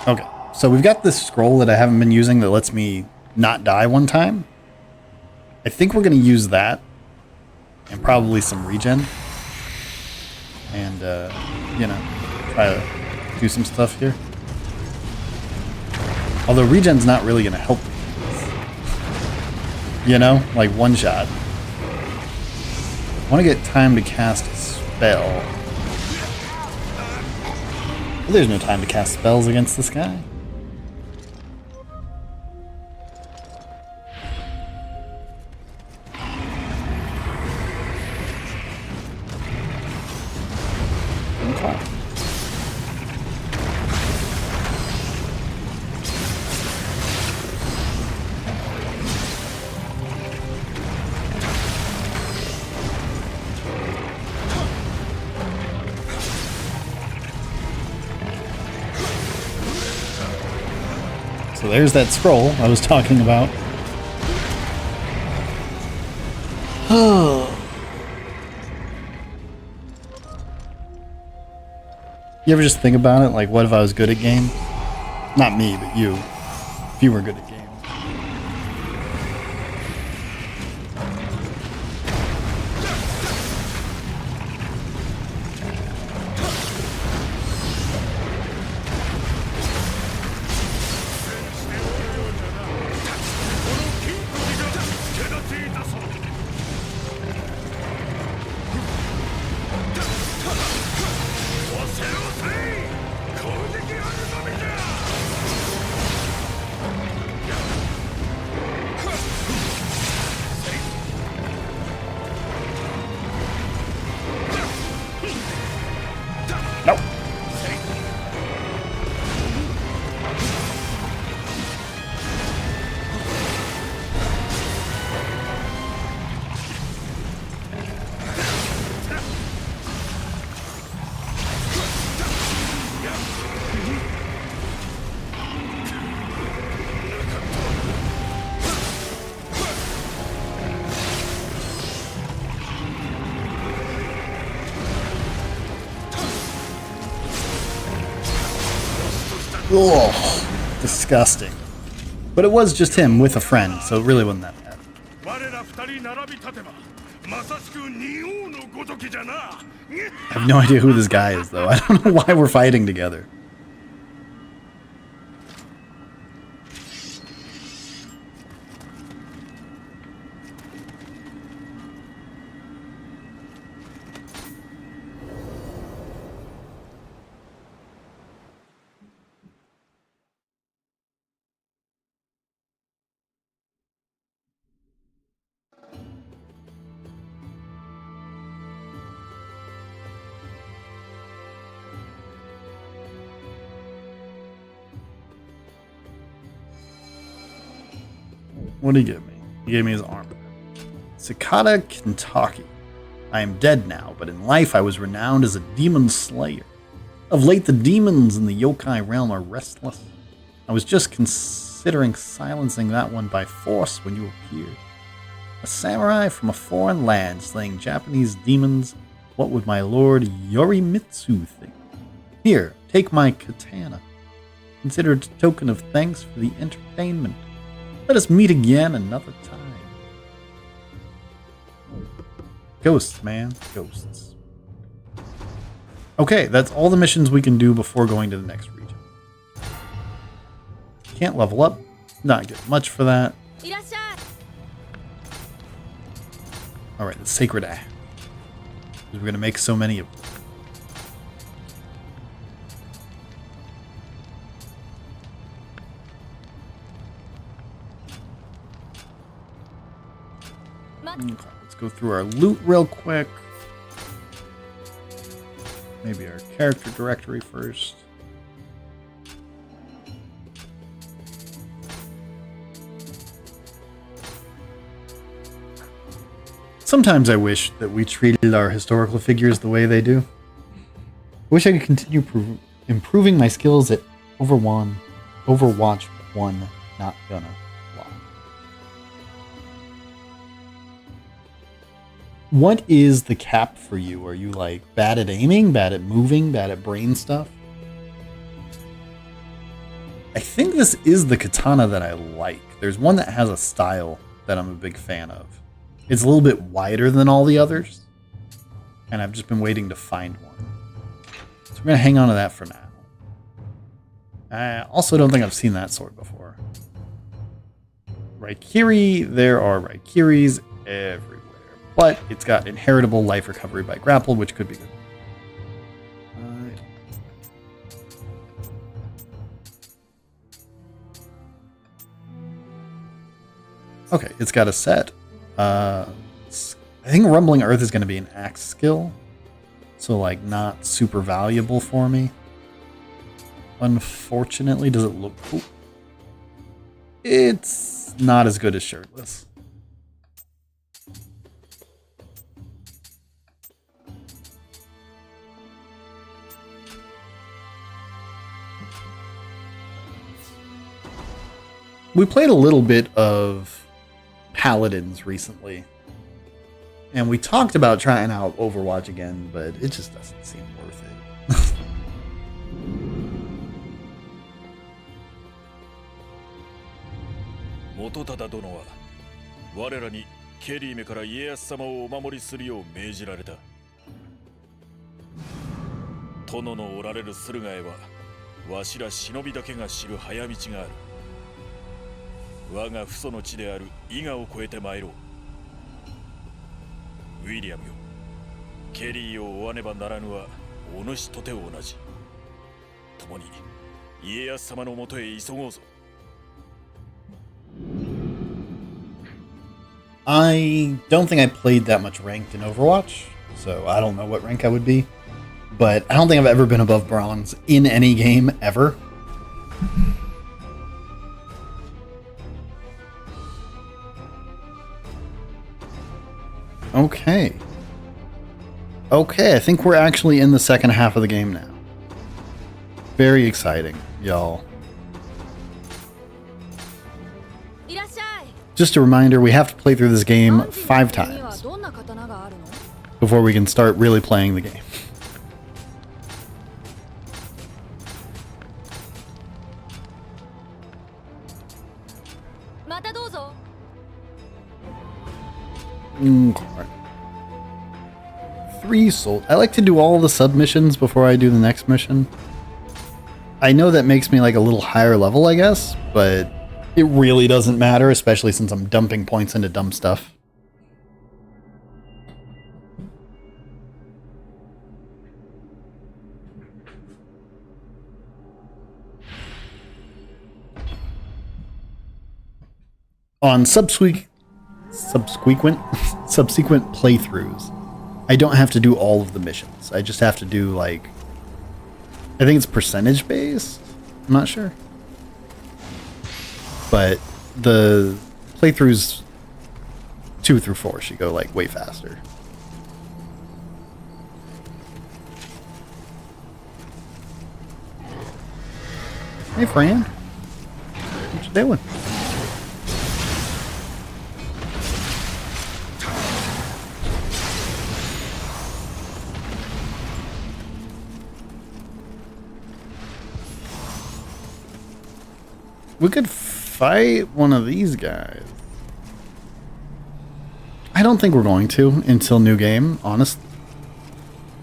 Okay. So we've got this scroll that I haven't been using that lets me not die one time. I think we're going to use that. And probably some regen. And, you know, try to do some stuff here. Although regen's not really going to help me. You know? Like one shot. I want to get time to cast a spell. Well, there's no time to cast spells against this guy. Okay. So there's that scroll I was talking about. You ever just think about it? Like, what if I was good at games? Not me, but you. If you were good at games. Nope. Ugh, disgusting. But it was just him with a friend, so it really wasn't that bad. I have no idea who this guy is, though. I don't know why we're fighting together. What did he give me? He gave me his armor. Cicada Kentucky. I am dead now, but in life I was renowned as a demon slayer. Of late the demons in the yokai realm are restless. I was just considering silencing that one by force when you appeared. A samurai from a foreign land slaying Japanese demons. What would my lord Yorimitsu think? Here, take my katana. Consider it a token of thanks for the entertainment. Let us meet again another time. Ghosts, man. Ghosts. Okay, that's all the missions we can do before going to the next region. Can't level up. Not get much for that. Alright, the Sacred Act. We're going to make so many of them. Okay, let's go through our loot real quick. Maybe our character directory first. Sometimes I wish that we treated our historical figures the way they do. I wish I could continue improving my skills at Overwatch 1, not gonna lie. What is the cap for you? Are you like bad at aiming, bad at moving, bad at brain stuff? I think this is the katana that I like. There's one that has a style that I'm a big fan of. It's a little bit wider than all the others, and I've just been waiting to find one. So we're going to hang on to that for now. I also don't think I've seen that sword before. Raikiri, there are Raikiris everywhere, but it's got inheritable life recovery by grapple, which could be good. Okay, it's got a set. I think Rumbling Earth is going to be an axe skill, so like not super valuable for me. Unfortunately, does it look cool? It's not as good as Shirtless. We played a little bit of Paladins recently, and we talked about trying out Overwatch again, but it just doesn't seem worth it. 元忠殿は我らにケリーメから家康様をお守りするよう命じられた。殿のおられる駿河へはわしら忍びだけが知る早道がある。我が父祖の地である伊賀を越えて参ろう。ウィリアムよ、ケリーを追わねばならぬはお主とて同じ。共に家康様のもとへ急ごうぞ。I don't think I played that much ranked in Overwatch, so I don't know what rank I would be. But I don't think I've ever been above bronze in any game ever. Okay. Okay, I think we're actually in the second half of the game now. Very exciting, y'all. Just a reminder, we have to play through this game 5 times before we can start really playing the game. Okay. 3 souls. I like to do all the submissions before I do the next mission. I know that makes me like a little higher level, I guess, but it really doesn't matter, especially since I'm dumping points into dumb stuff. On subsequent playthroughs, I don't have to do all of the missions. I just have to do, like, I think it's percentage based. I'm not sure. But the playthroughs 2 through 4 should go like way faster. Hey, Fran. What you doing? We could fight one of these guys. I don't think we're going to until new game, honestly.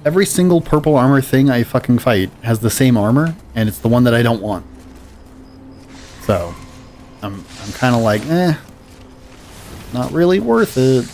Every single purple armor thing I fucking fight has the same armor, and it's the one that I don't want. So, I'm kind of like, not really worth it.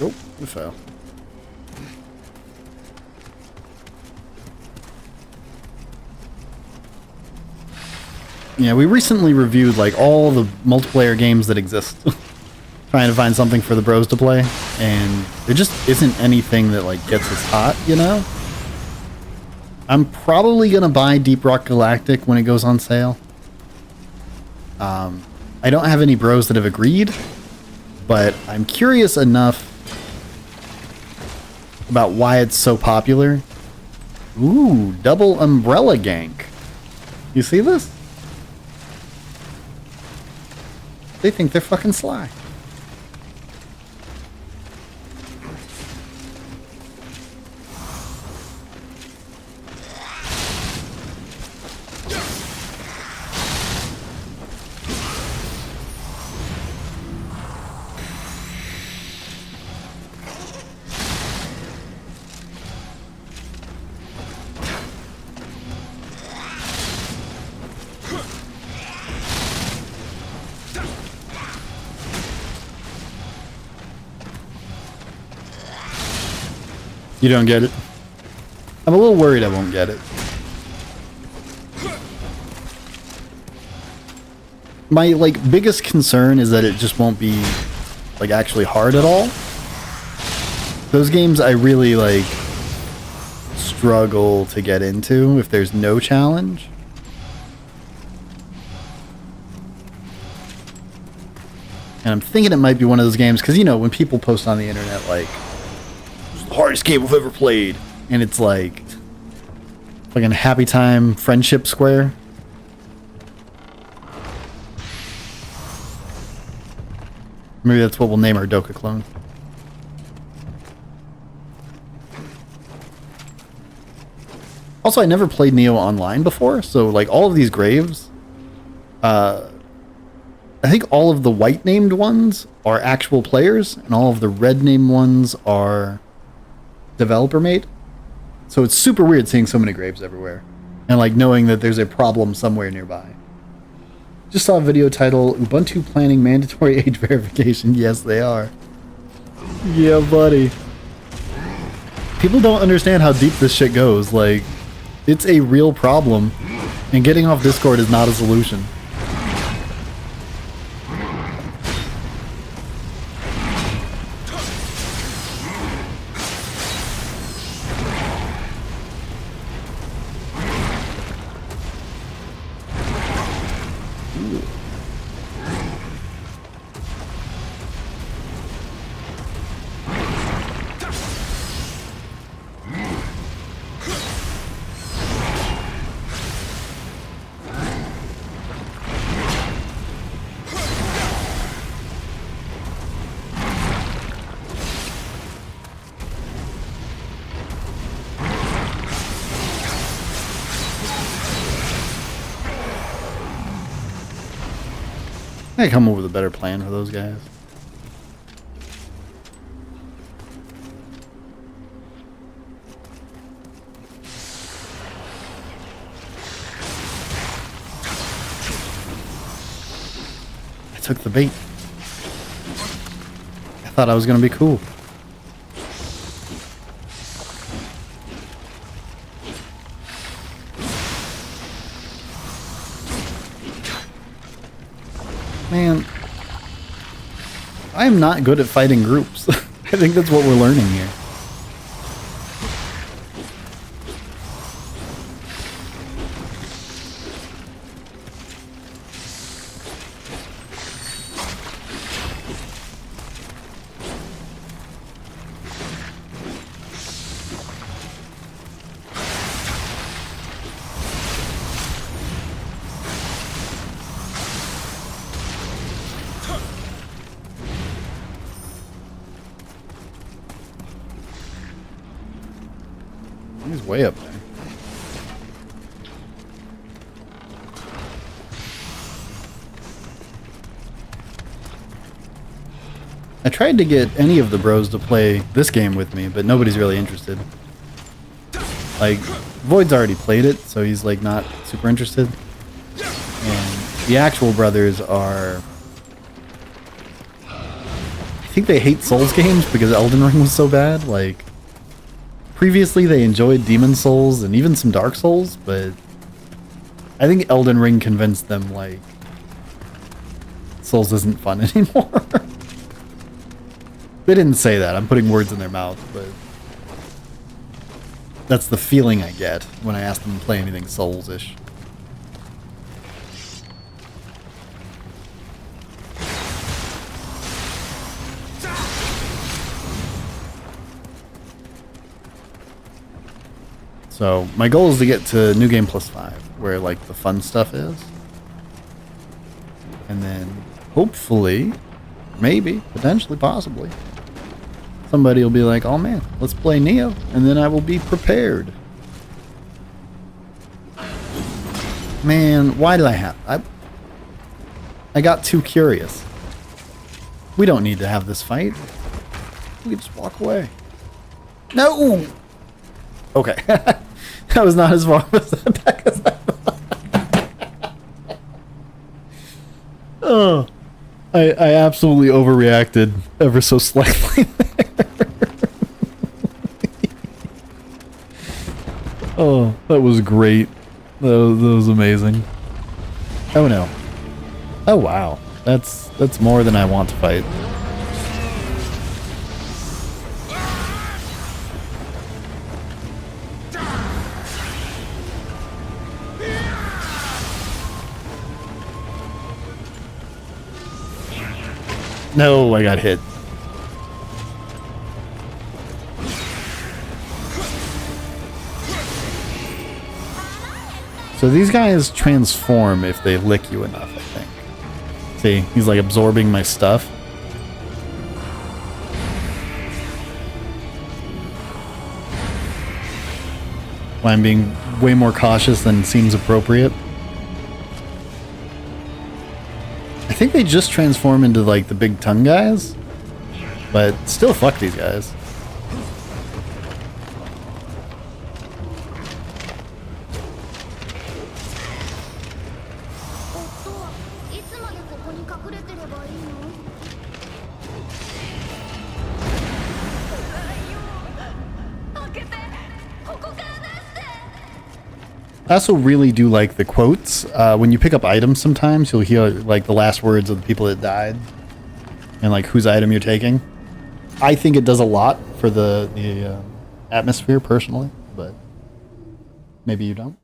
Oh, we fell. Yeah, we recently reviewed like all the multiplayer games that exist. Trying to find something for the bros to play, and there just isn't anything that like gets us hot, you know? I'm probably gonna buy Deep Rock Galactic when it goes on sale. I don't have any bros that have agreed, but I'm curious enough about why it's so popular. Ooh, double umbrella gank. You see this? They think they're fucking sly. You don't get it? I'm a little worried I won't get it. My, like, biggest concern is that it just won't be, like, actually hard at all. Those games I really, like, struggle to get into if there's no challenge. And I'm thinking it might be one of those games, because, you know, when people post on the internet, like, hardest game I've ever played, and it's like fucking Happy Time Friendship Square. Maybe that's what we'll name our Doka clone. Also, I never played Nioh online before, so like all of these graves, I think all of the white named ones are actual players, and all of the red named ones are developer made. So it's super weird seeing so many graves everywhere and like knowing that there's a problem somewhere nearby. Just saw a video title, Ubuntu planning mandatory age verification. Yes, they are. Yeah, buddy. People don't understand how deep this shit goes. Like, it's a real problem, and getting off Discord is not a solution. I come up with a better plan for those guys. I took the bait. I thought I was gonna be cool. Man, I am not good at fighting groups. I think that's what we're learning here. He's way up there. I tried to get any of the bros to play this game with me, but nobody's really interested. Like, Void's already played it, so he's like not super interested. And the actual brothers are think they hate Souls games because Elden Ring was so bad. Like, previously they enjoyed Demon Souls and even some Dark Souls, but I think Elden Ring convinced them, like, Souls isn't fun anymore. They didn't say that. I'm putting words in their mouth, but that's the feeling I get when I ask them to play anything Souls-ish. So my goal is to get to New Game Plus 5, where like the fun stuff is. And then hopefully, maybe, potentially, possibly, somebody will be like, oh man, let's play Nioh, and then I will be prepared. Man, why did I have... I got too curious. We don't need to have this fight. We can just walk away. No! Okay. That was not as far as back as I thought. Oh. I absolutely overreacted ever so slightly there. Oh, that was great. That was amazing. Oh no. Oh wow. That's more than I want to fight. No, I got hit. So these guys transform if they lick you enough, I think. See, he's like absorbing my stuff. Why I'm being way more cautious than seems appropriate. I think they just transform into like the big tongue guys, but still fuck these guys. I also really do like the quotes. When you pick up items sometimes, you'll hear like the last words of the people that died and like whose item you're taking. I think it does a lot for the atmosphere personally, but maybe you don't.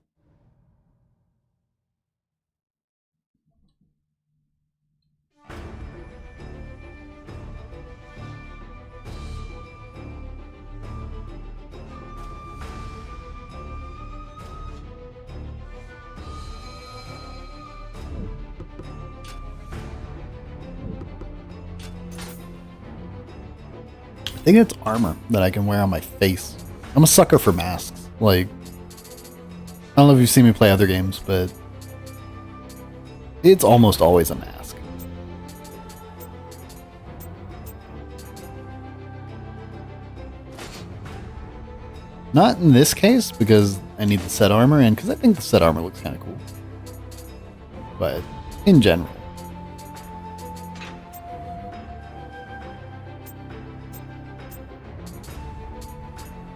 I think it's armor that I can wear on my face. I'm a sucker for masks. Like, I don't know if you've seen me play other games, but it's almost always a mask. Not in this case, because I need the set armor, and because I think the set armor looks kind of cool. But in general.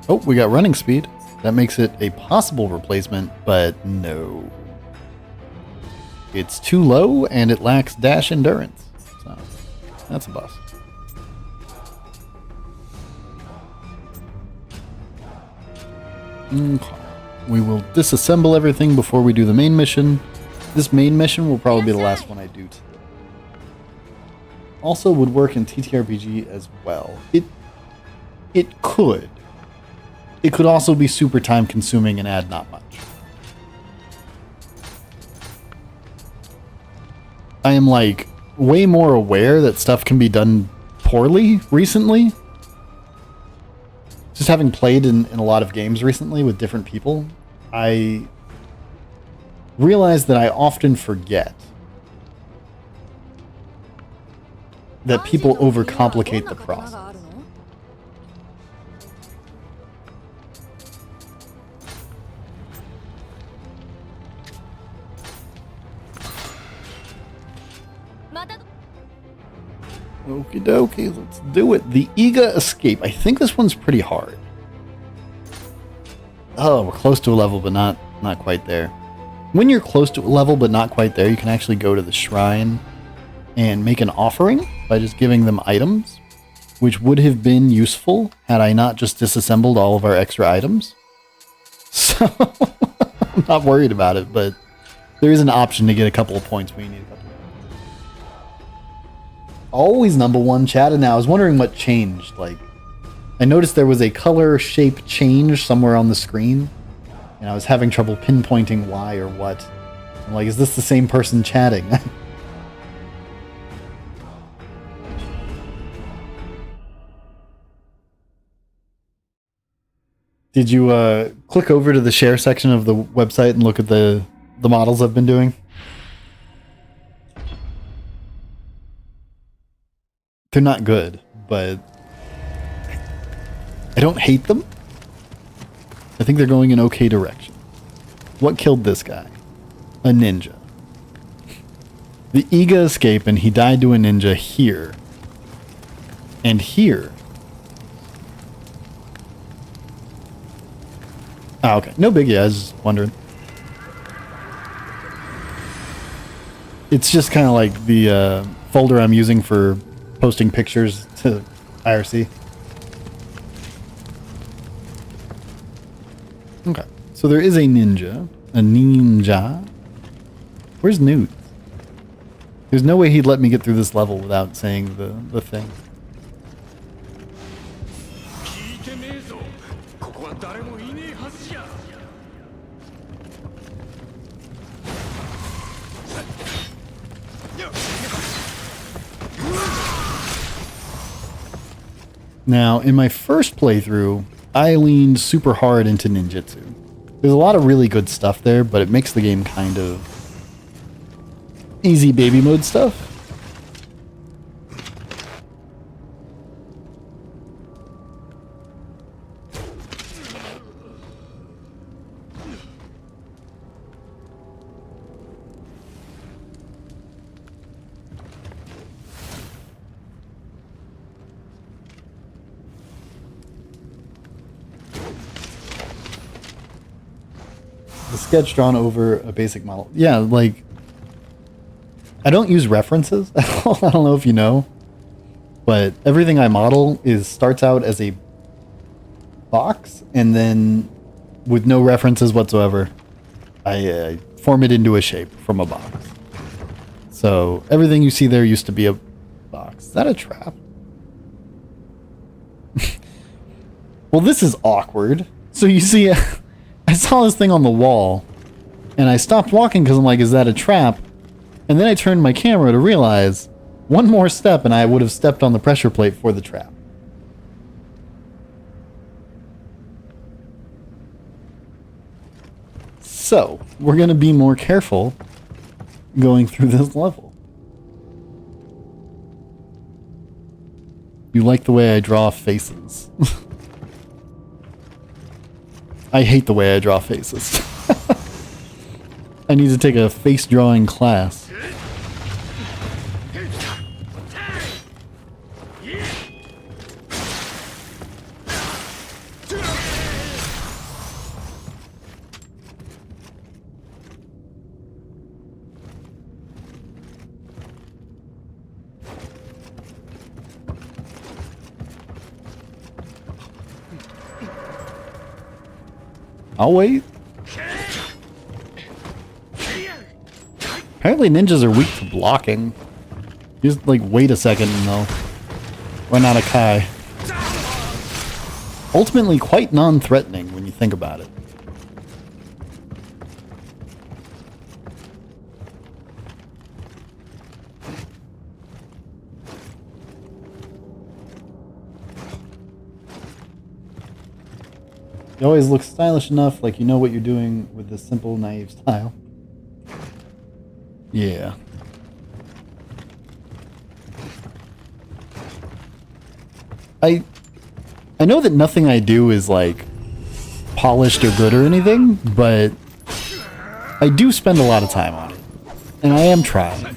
Oh, we got running speed. That makes it a possible replacement, but no. It's too low and it lacks dash endurance. So, that's a bust. Okay. We will disassemble everything before we do the main mission. This main mission will probably be the last one I do today. Also would work in TTRPG as well. It could. It could also be super time consuming and add not much. I am like way more aware that stuff can be done poorly recently. Just having played in a lot of games recently with different people, I realize that I often forget that people overcomplicate the process. Okie dokie, let's do it. The Iga Escape. I think this one's pretty hard. Oh, we're close to a level, but not quite there. When you're close to a level, but not quite there, you can actually go to the shrine and make an offering by just giving them items, which would have been useful had I not just disassembled all of our extra items. So, I'm not worried about it, but there is an option to get a couple of points when you need a couple of points. Always number one, chat, and now I was wondering what changed. Like, I noticed there was a color shape change somewhere on the screen, and I was having trouble pinpointing why or what. I'm like, is this the same person chatting? Did you click over to the share section of the website and look at the models I've been doing? They're not good, but I don't hate them. I think they're going in okay direction. What killed this guy? A ninja. The Iga escaped and he died to a ninja here. And here. Oh, okay. No biggie, I was just wondering. It's just kind of like the folder I'm using for posting pictures to IRC. Okay. So there is a ninja. A ninja. Where's Newt? There's no way he'd let me get through this level without saying the thing. Now, in my first playthrough, I leaned super hard into ninjutsu. There's a lot of really good stuff there, but it makes the game kind of easy baby mode stuff. The sketch drawn over a basic model. Yeah, like, I don't use references. I don't know if you know, but everything I model starts out as a box, and then with no references whatsoever, I form it into a shape from a box. So everything you see there used to be a box. Is that a trap? Well, this is awkward. So you see, I saw this thing on the wall, and I stopped walking because I'm like, is that a trap? And then I turned my camera to realize one more step and I would have stepped on the pressure plate for the trap. So, we're going to be more careful going through this level. You like the way I draw faces. I hate the way I draw faces. I need to take a face drawing class. I'll wait. Apparently ninjas are weak to blocking. Just like wait a second and they'll run out of Kai. Ultimately quite non-threatening when you think about it. You always look stylish enough, like you know what you're doing with this simple, naive style. Yeah. I know that nothing I do is like polished or good or anything, but I do spend a lot of time on it. And I am trying.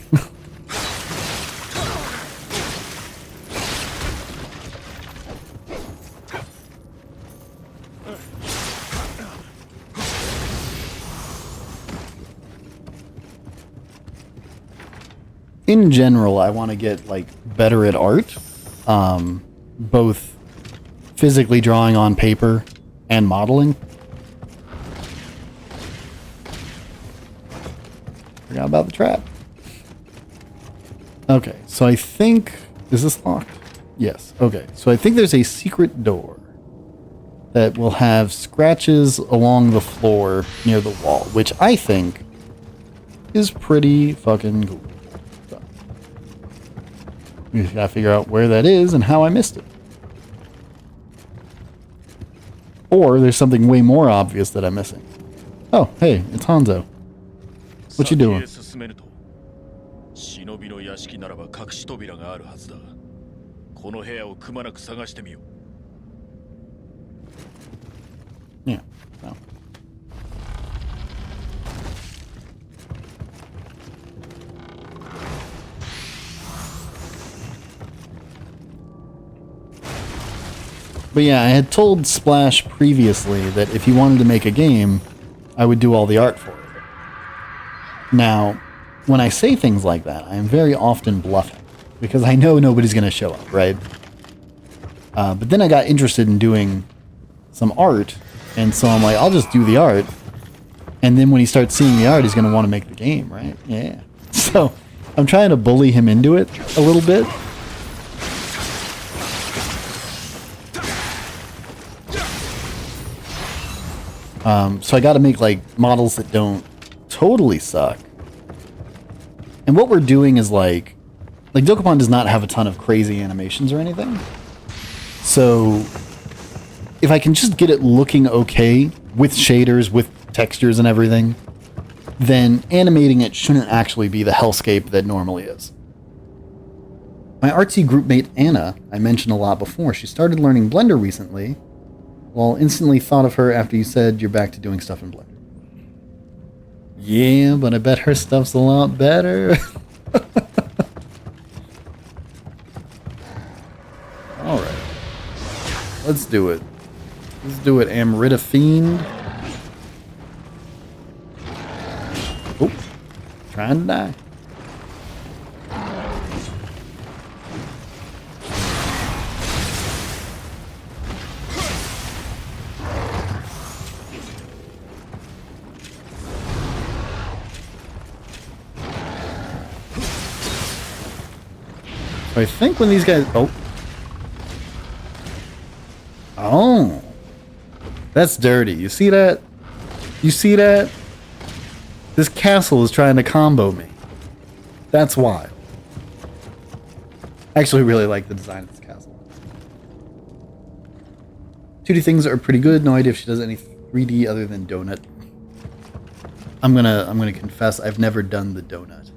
in general, I want to get like better at art, both physically drawing on paper and modeling. Forgot about the trap. Okay, so I think... Is this locked? Yes. Okay, so I think there's a secret door that will have scratches along the floor near the wall, which I think is pretty fucking cool. So, we just gotta figure out where that is and how I missed it. Or there's something way more obvious that I'm missing. Oh, hey, it's Hanzo. What you doing? 忍びの屋敷ならば隠し扉があるはずだ。この部屋をくまなく探してみよう。Yeah. No. But yeah, I had told Splash previously that if he wanted to make a game, I would do all the art for it. Now, when I say things like that, I am very often bluffing, because I know nobody's going to show up, right? But then I got interested in doing some art, and so I'm like, I'll just do the art, and then when he starts seeing the art, he's going to want to make the game, right? Yeah. So, I'm trying to bully him into it a little bit. So I got to make like models that don't totally suck. And what we're doing is like Dokapon does not have a ton of crazy animations or anything. So if I can just get it looking okay with shaders, with textures and everything, then animating it shouldn't actually be the hellscape that normally is. My artsy groupmate Anna, I mentioned a lot before, she started learning Blender recently. Well, instantly thought of her after you said you're back to doing stuff in Blender. Yeah, but I bet her stuff's a lot better. Alright. Let's do it. Let's do it, Amrita Fiend. Oh, trying to die. I think when these guys... Oh. Oh. That's dirty. You see that? You see that? This castle is trying to combo me. That's wild. I actually really like the design of this castle. 2D things are pretty good. No idea if she does any 3D other than donut. I'm gonna confess I've never done the donut.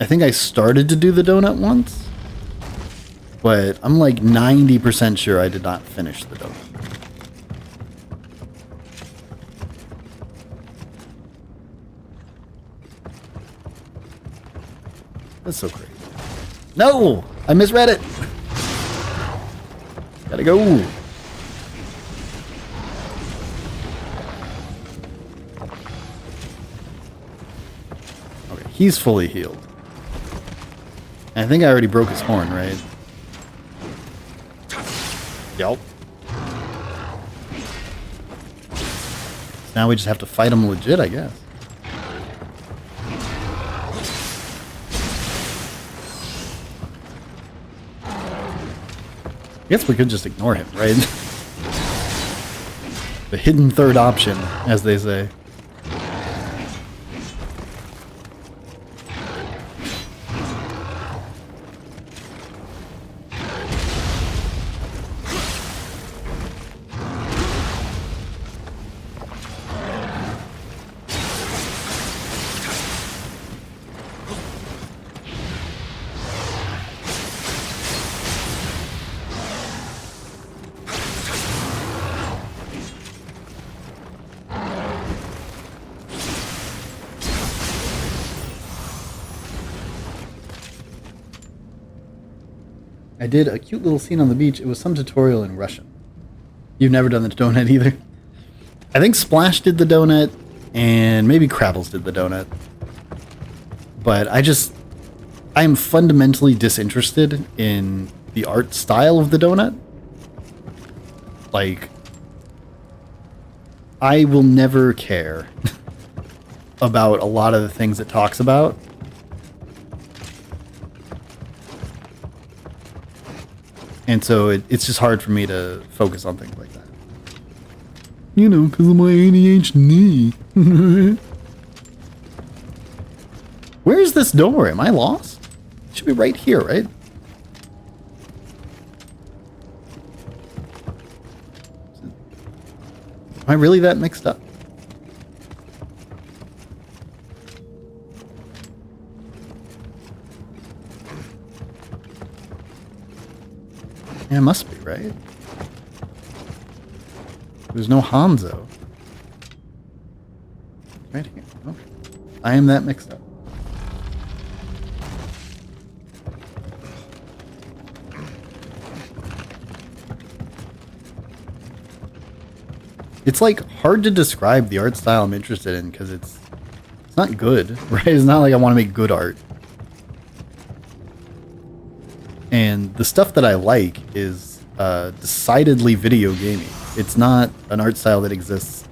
I think I started to do the donut once, but I'm like 90% sure I did not finish the donut. That's so crazy. No! I misread it! Gotta go! Okay, he's fully healed. I think I already broke his horn, right? Yup. Now we just have to fight him legit, I guess. I guess we could just ignore him, right? The hidden third option, as they say. I did a cute little scene on the beach. It was some tutorial in Russian. You've never done the donut either? I think Splash did the donut, and maybe Crabbles did the donut. But I am fundamentally disinterested in the art style of the donut. Like, I will never care about a lot of the things it talks about. And so it's just hard for me to focus on things like that. You know, because of my ADHD. Where is this door? Am I lost? It should be right here, right? Am I really that mixed up? Yeah, it must be, right? There's no Hanzo. Right here. Okay. I am that mixed up. It's like hard to describe the art style I'm interested in because it's not good, right? It's not like I want to make good art. And the stuff that I like is decidedly video gamey. It's not an art style that exists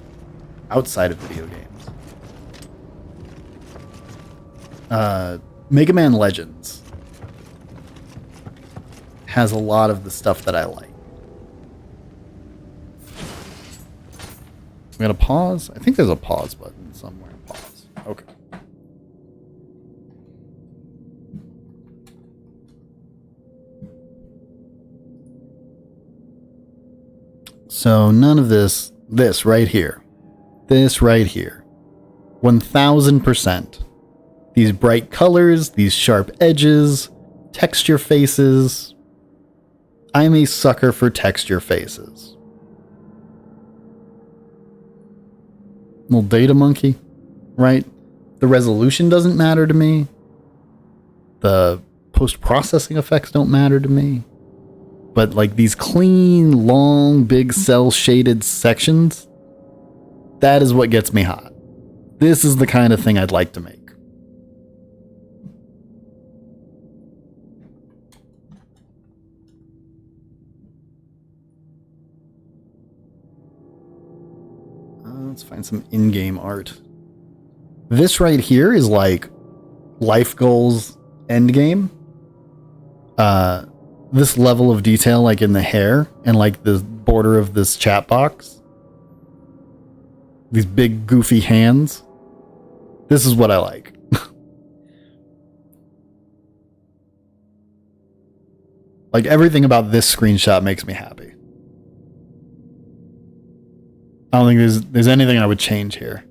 outside of video games. Mega Man Legends has a lot of the stuff that I like. I'm gonna pause. I think there's a pause button somewhere. Pause. Okay. So none of this right here. This right here. 1000%. These bright colors, these sharp edges, texture faces. I'm a sucker for texture faces. Little data monkey, right? The resolution doesn't matter to me. The post-processing effects don't matter to me. But like these clean, long, big cell shaded sections, that is what gets me hot. This is the kind of thing I'd like to make. Let's find some in-game art. This right here is like life goals endgame. This level of detail, like in the hair and like the border of this chat box. These big goofy hands. This is what I like. Like everything about this screenshot makes me happy. I don't think there's anything I would change here.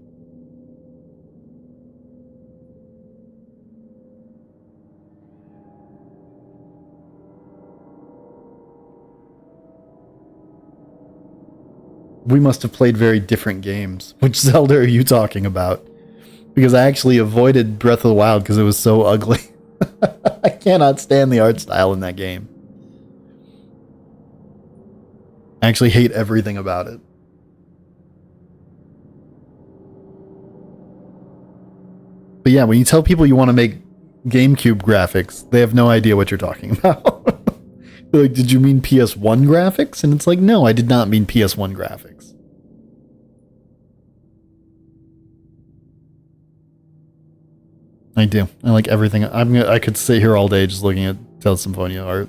We must have played very different games. Which Zelda are you talking about? Because I actually avoided Breath of the Wild because it was so ugly. I cannot stand the art style in that game. I actually hate everything about it. But yeah, when you tell people you want to make GameCube graphics, they have no idea what you're talking about. They're like, did you mean PS1 graphics? And it's like, no, I did not mean PS1 graphics. I do. I like everything. I could sit here all day just looking at Tales of Symphonia art.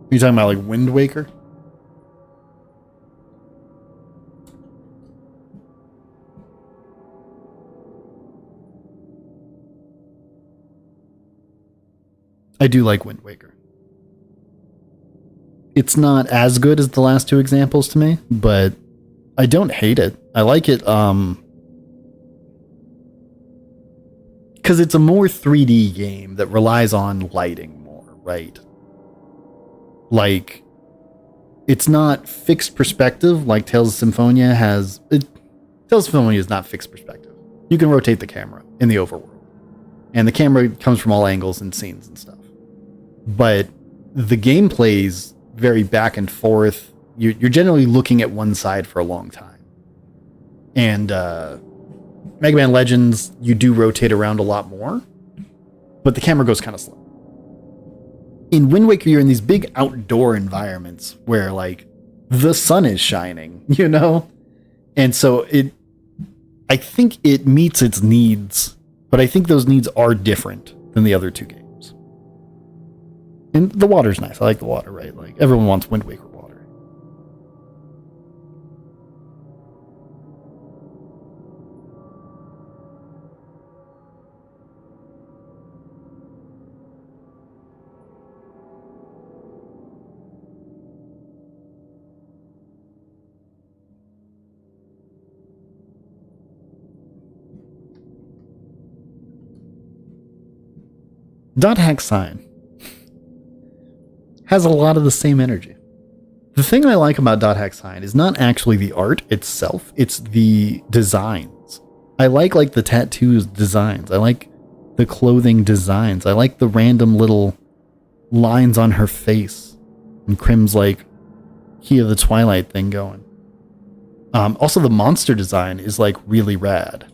Are you talking about like Wind Waker? I do like Wind Waker. It's not as good as the last two examples to me, but I don't hate it. I like it because it's a more 3D game that relies on lighting more, right? Like, it's not fixed perspective like Tales of Symphonia has. Tales of Symphonia is not fixed perspective. You can rotate the camera in the overworld. and the camera comes from all angles and scenes and stuff. But the gameplay's very back and forth. You're generally looking at one side for a long time. And Mega Man Legends, you do rotate around a lot more, but the camera goes kind of slow. In Wind Waker, you're in these big outdoor environments where, like, the sun is shining, you know? And so I think it meets its needs, but I think those needs are different than the other two games. And the water's nice. I like the water, right? Like, everyone wants Wind Waker water. Dot Hack Sign has a lot of the same energy. The thing I like about Dot Hack Sign is not actually the art itself, it's the designs. I like the tattoos designs. I like the clothing designs. I like the random little lines on her face. And Crim's like Key of the Twilight thing going. Also, the monster design is like really rad.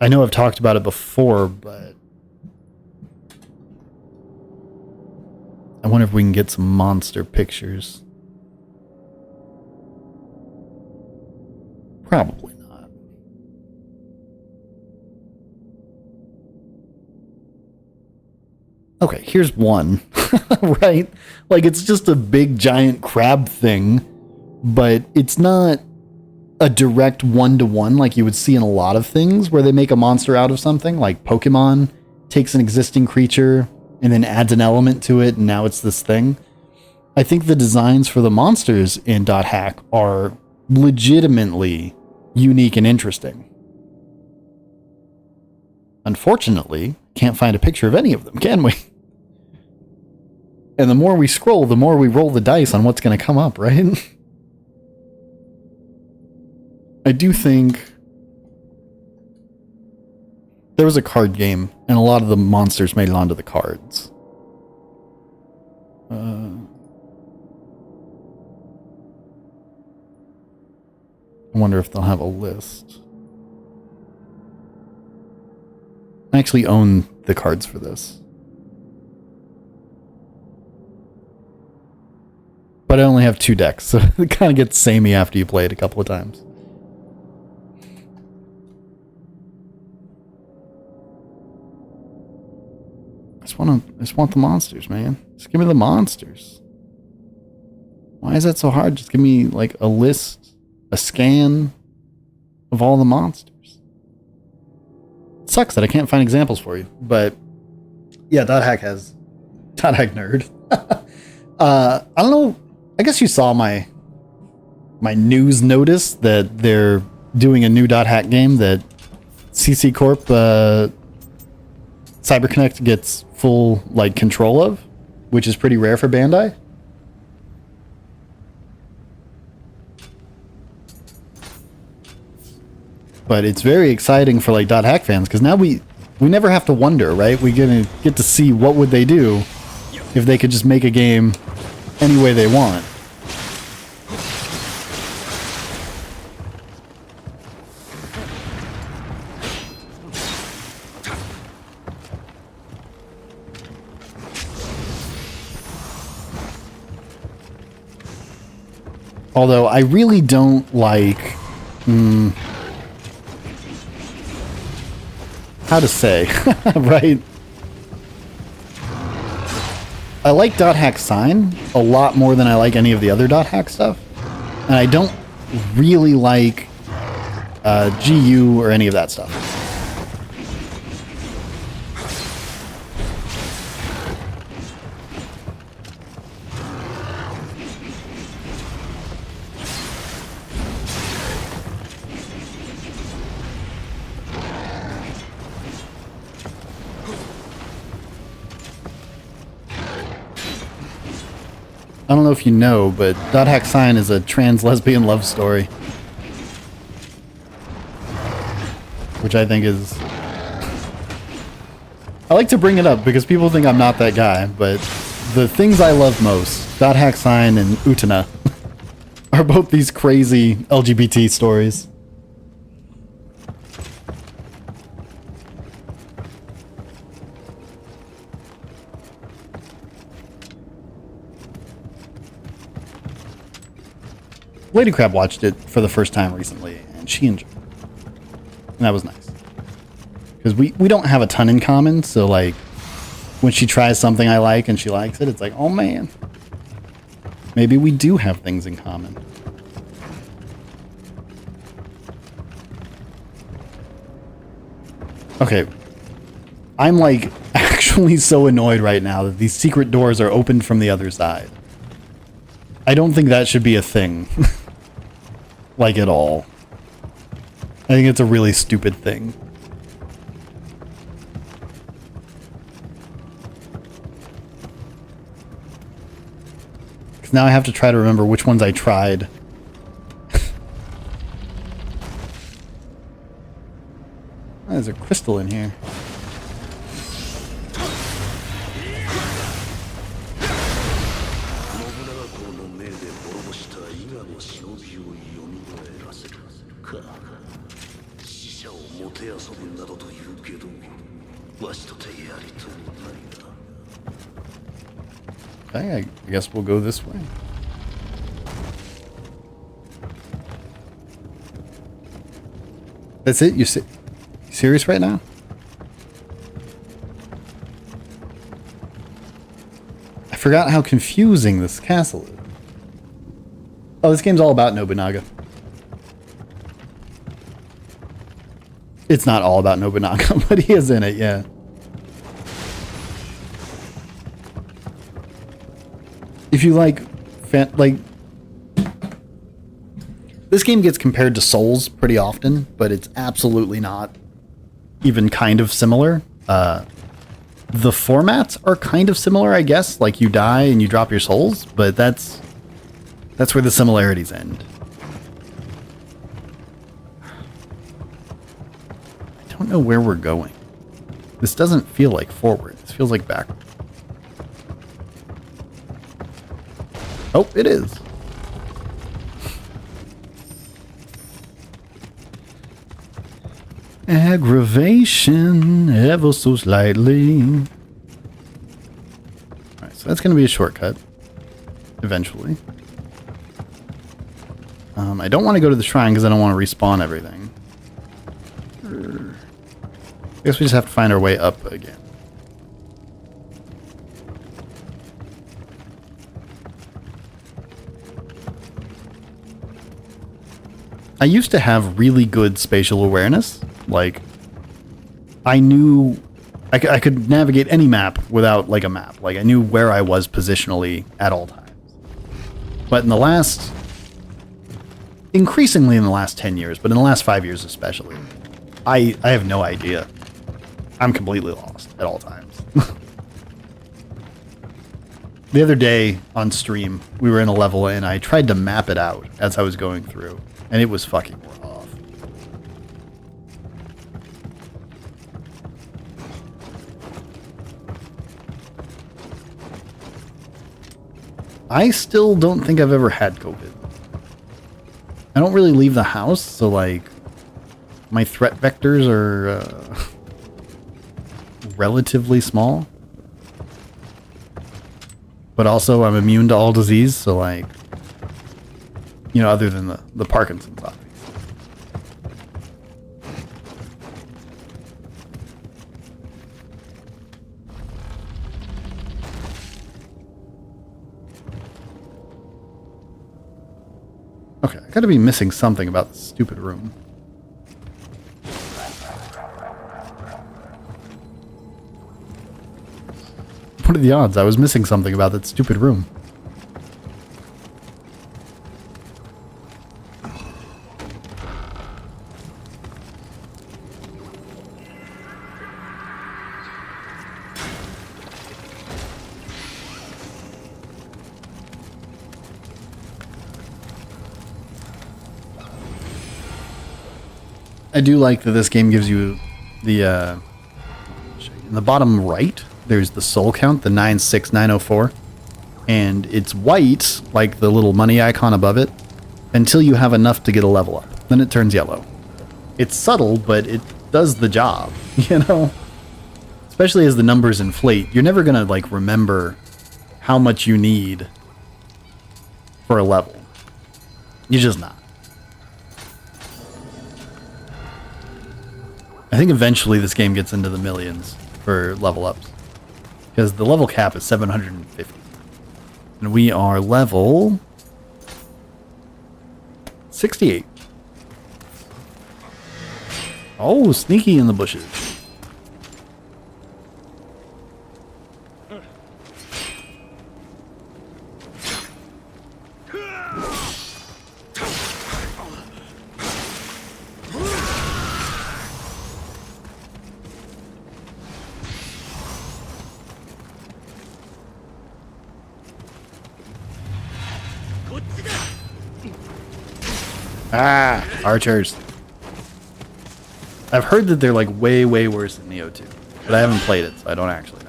I know I've talked about it before, but I wonder if we can get some monster pictures. Probably not. Okay, here's one. Right? Like, it's just a big giant crab thing, but it's not a direct one-to-one like you would see in a lot of things where they make a monster out of something, like Pokemon takes an existing creature and then adds an element to it, and now it's this thing. I think the designs for the monsters in Dot Hack are legitimately unique and interesting. Unfortunately, can't find a picture of any of them, can we? And the more we scroll, the more we roll the dice on what's going to come up, right? I do think there was a card game, and a lot of the monsters made it onto the cards. I wonder if they'll have a list. I actually own the cards for this. But I only have 2 decks, so it kind of gets samey after you play it a couple of times. I just want the monsters, man. Just give me the monsters. Why is that so hard? Just give me, like, a list, a scan of all the monsters. It sucks that I can't find examples for you, but yeah, Dot Hack Nerd. I don't know. I guess you saw my news notice that they're doing a new Dot Hack game that CC Corp CyberConnect gets full like control of, which is pretty rare for Bandai. But it's very exciting for like Dot Hack fans because now we never have to wonder, right? We're gonna get to see what would they do if they could just make a game any way they want. Although I really don't like, how to say, right? I like Dot Hack Sign a lot more than I like any of the other Dot Hack stuff. And I don't really like GU or any of that stuff. I don't know if you know, but Dot Hack Sign is a trans lesbian love story. Which I think is I like to bring it up because people think I'm not that guy, but the things I love most, Dot Hack Sign and Utena, are both these crazy LGBT stories. Lady Crab watched it for the first time recently, and she enjoyed it. And that was nice. Because we don't have a ton in common, so like, when she tries something I like and she likes it, it's like, oh man. Maybe we do have things in common. Okay. I'm like actually so annoyed right now that these secret doors are opened from the other side. I don't think that should be a thing. Like at all. I think it's a really stupid thing. Because now I have to try to remember which ones I tried. There's a crystal in here. Okay, I guess we'll go this way. That's it? You serious right now? I forgot how confusing this castle is. Oh, this game's all about Nobunaga. It's not all about Nobunaga, but he is in it, yeah. If you like this game gets compared to Souls pretty often, but it's absolutely not even kind of similar. The formats are kind of similar, I guess. Like you die and you drop your souls, but that's where the similarities end. I don't know where we're going. This doesn't feel like forward. This feels like backward. Oh, it is. Aggravation, ever so slightly. Alright, so that's going to be a shortcut. Eventually. I don't want to go to the shrine because I don't want to respawn everything. I guess we just have to find our way up again. I used to have really good spatial awareness. Like, I knew I could navigate any map without like a map. Like I knew where I was positionally at all times. But in the last, increasingly in the last 10 years, but in the last 5 years especially, I have no idea. I'm completely lost at all times. The other day on stream, we were in a level and I tried to map it out as I was going through, and it was fucking off. I still don't think I've ever had COVID. I don't really leave the house, so like, my threat vectors are relatively small. But also I'm immune to all disease, so like, you know, other than the Parkinson's, obviously. Okay, I gotta be missing something about this stupid room. What are the odds? I was missing something about that stupid room. I do like that this game gives you the in the bottom right, there's the soul count, the 96904. And it's white, like the little money icon above it, until you have enough to get a level up. Then it turns yellow. It's subtle, but it does the job, you know? Especially as the numbers inflate, you're never gonna, like, remember how much you need for a level. You're just not. I think eventually this game gets into the millions for level ups. Because the level cap is 750. And we are level 68. Oh, sneaky in the bushes. Ah, archers. I've heard that they're like way, way worse than Nioh 2, but I haven't played it, so I don't actually know.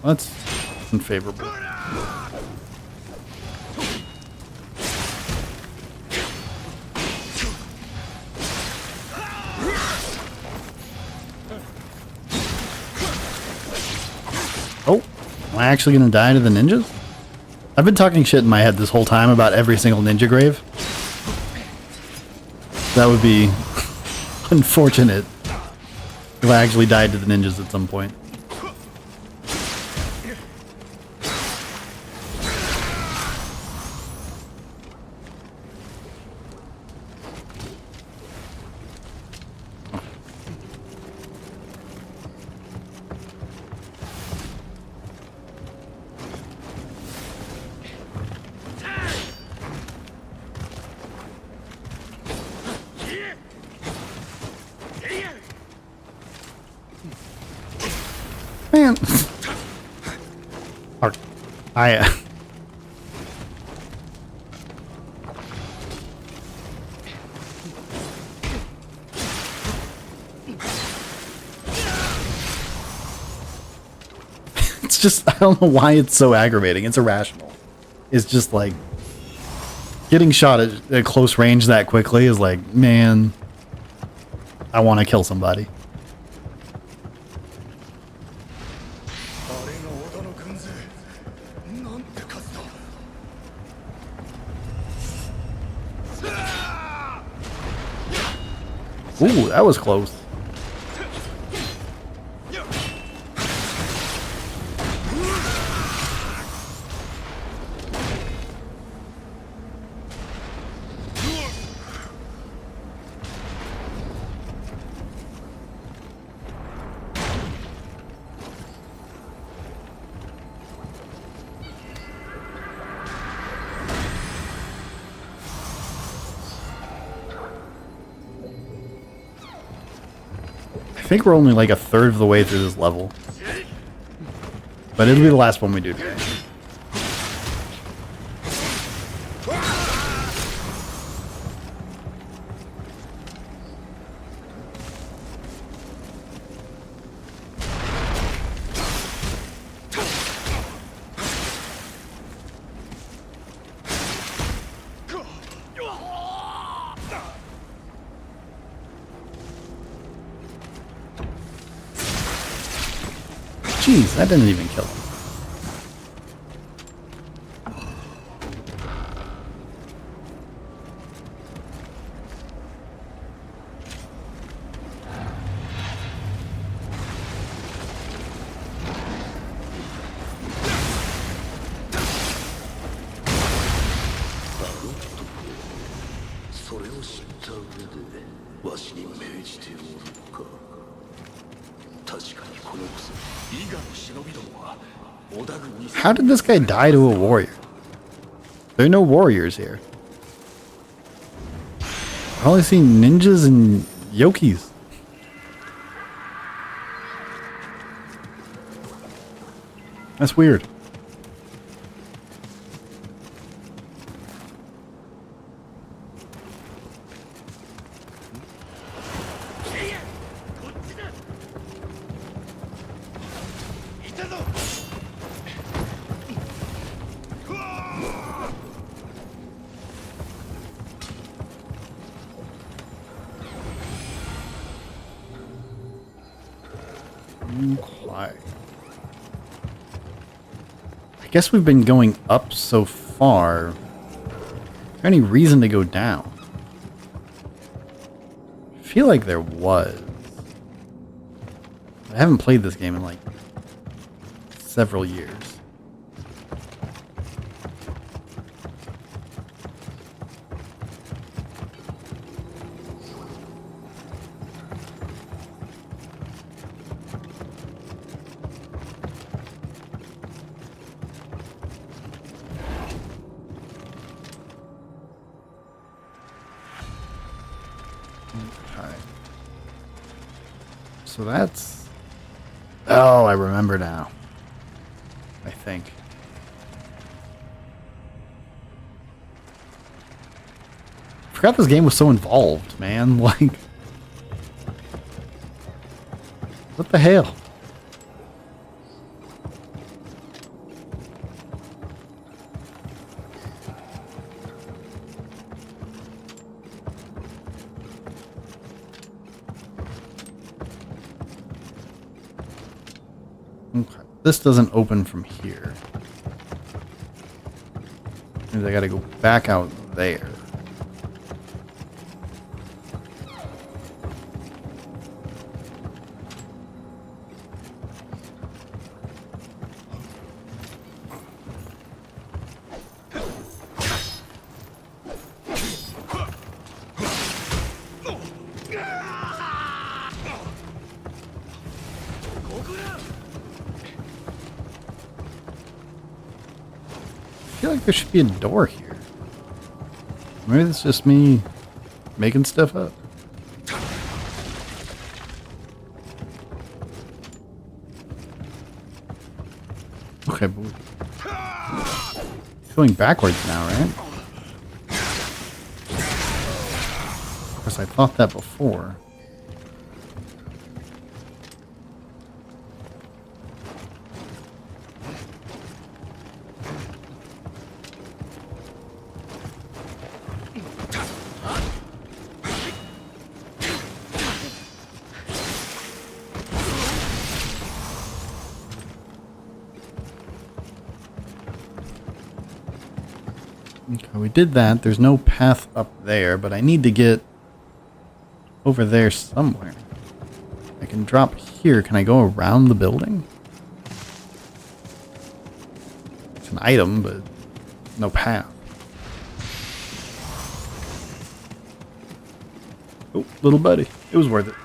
Oh, that's unfavorable. Oh, am I actually gonna die to the ninjas? I've been talking shit in my head this whole time about every single ninja grave. That would be unfortunate if I actually died to the ninjas at some point. Man. It's just, I don't know why it's so aggravating. It's irrational. It's just like, getting shot at close range that quickly is like, man, I want to kill somebody. Ooh, that was close. I think we're only like a third of the way through this level. But it'll be the last one we do today. Jeez, that didn't even kill him. How did this guy die to a warrior? There are no warriors here. I only see ninjas and yokis. That's weird. Okay. I guess we've been going up so far. Is there any reason to go down? I feel like there was. I haven't played this game in like several years. Okay. So that's... Oh, I remember now. I think. I forgot this game was so involved, man. Like... What the hell? Okay. This doesn't open from here. Means I gotta go back out there. I feel like there should be a door here. Maybe it's just me making stuff up. Okay, but it's going backwards now, right? Because I thought that before. Okay, we did that. There's no path up there, but I need to get over there somewhere. I can drop here. Can I go around the building? It's an item, but no path. Oh, little buddy. It was worth it.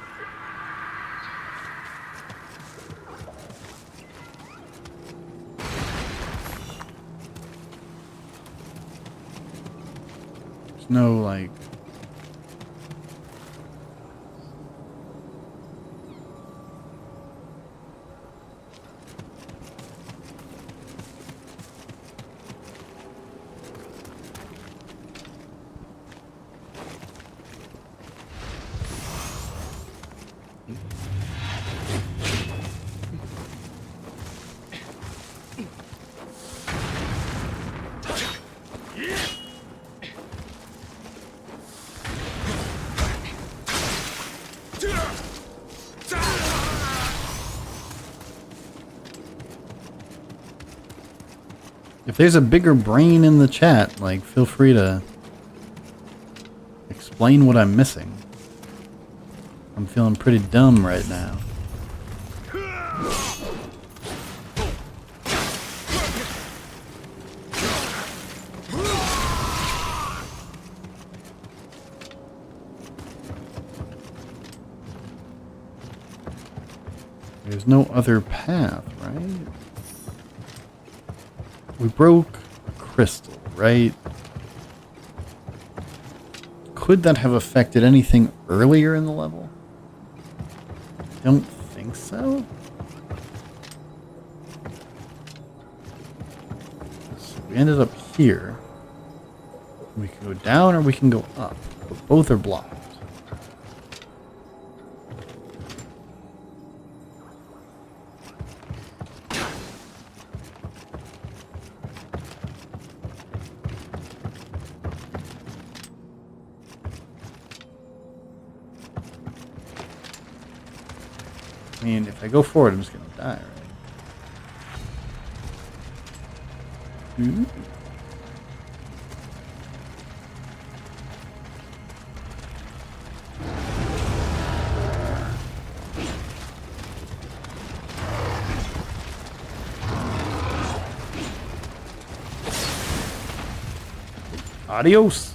There's no, like... If there's a bigger brain in the chat, like, feel free to explain what I'm missing. I'm feeling pretty dumb right now. There's no other path, right? We broke a crystal, right? Could that have affected anything earlier in the level? I don't think so. So we ended up here. We can go down or we can go up, but both are blocked. I mean, if I go forward, I'm just gonna die, right? Hmm? Adios.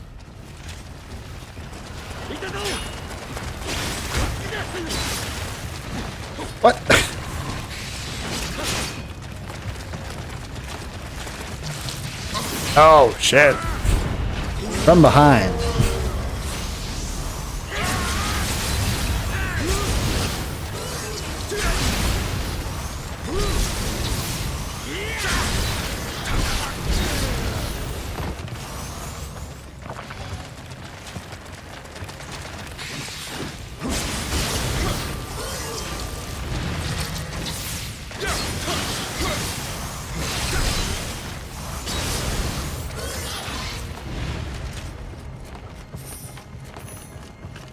What? Oh, shit. From behind.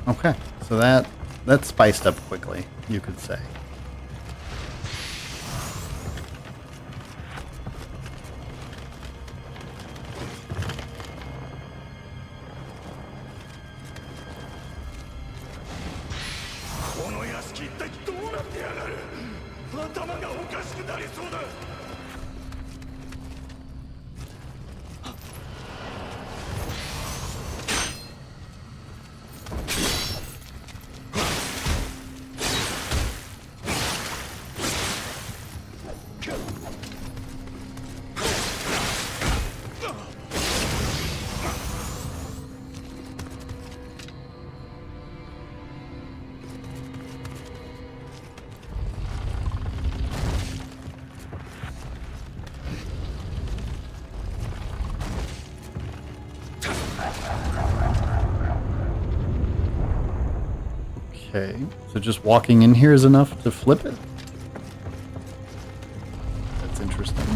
Okay, so that spiced up quickly, you could say. Okay, so just walking in here is enough to flip it? That's interesting.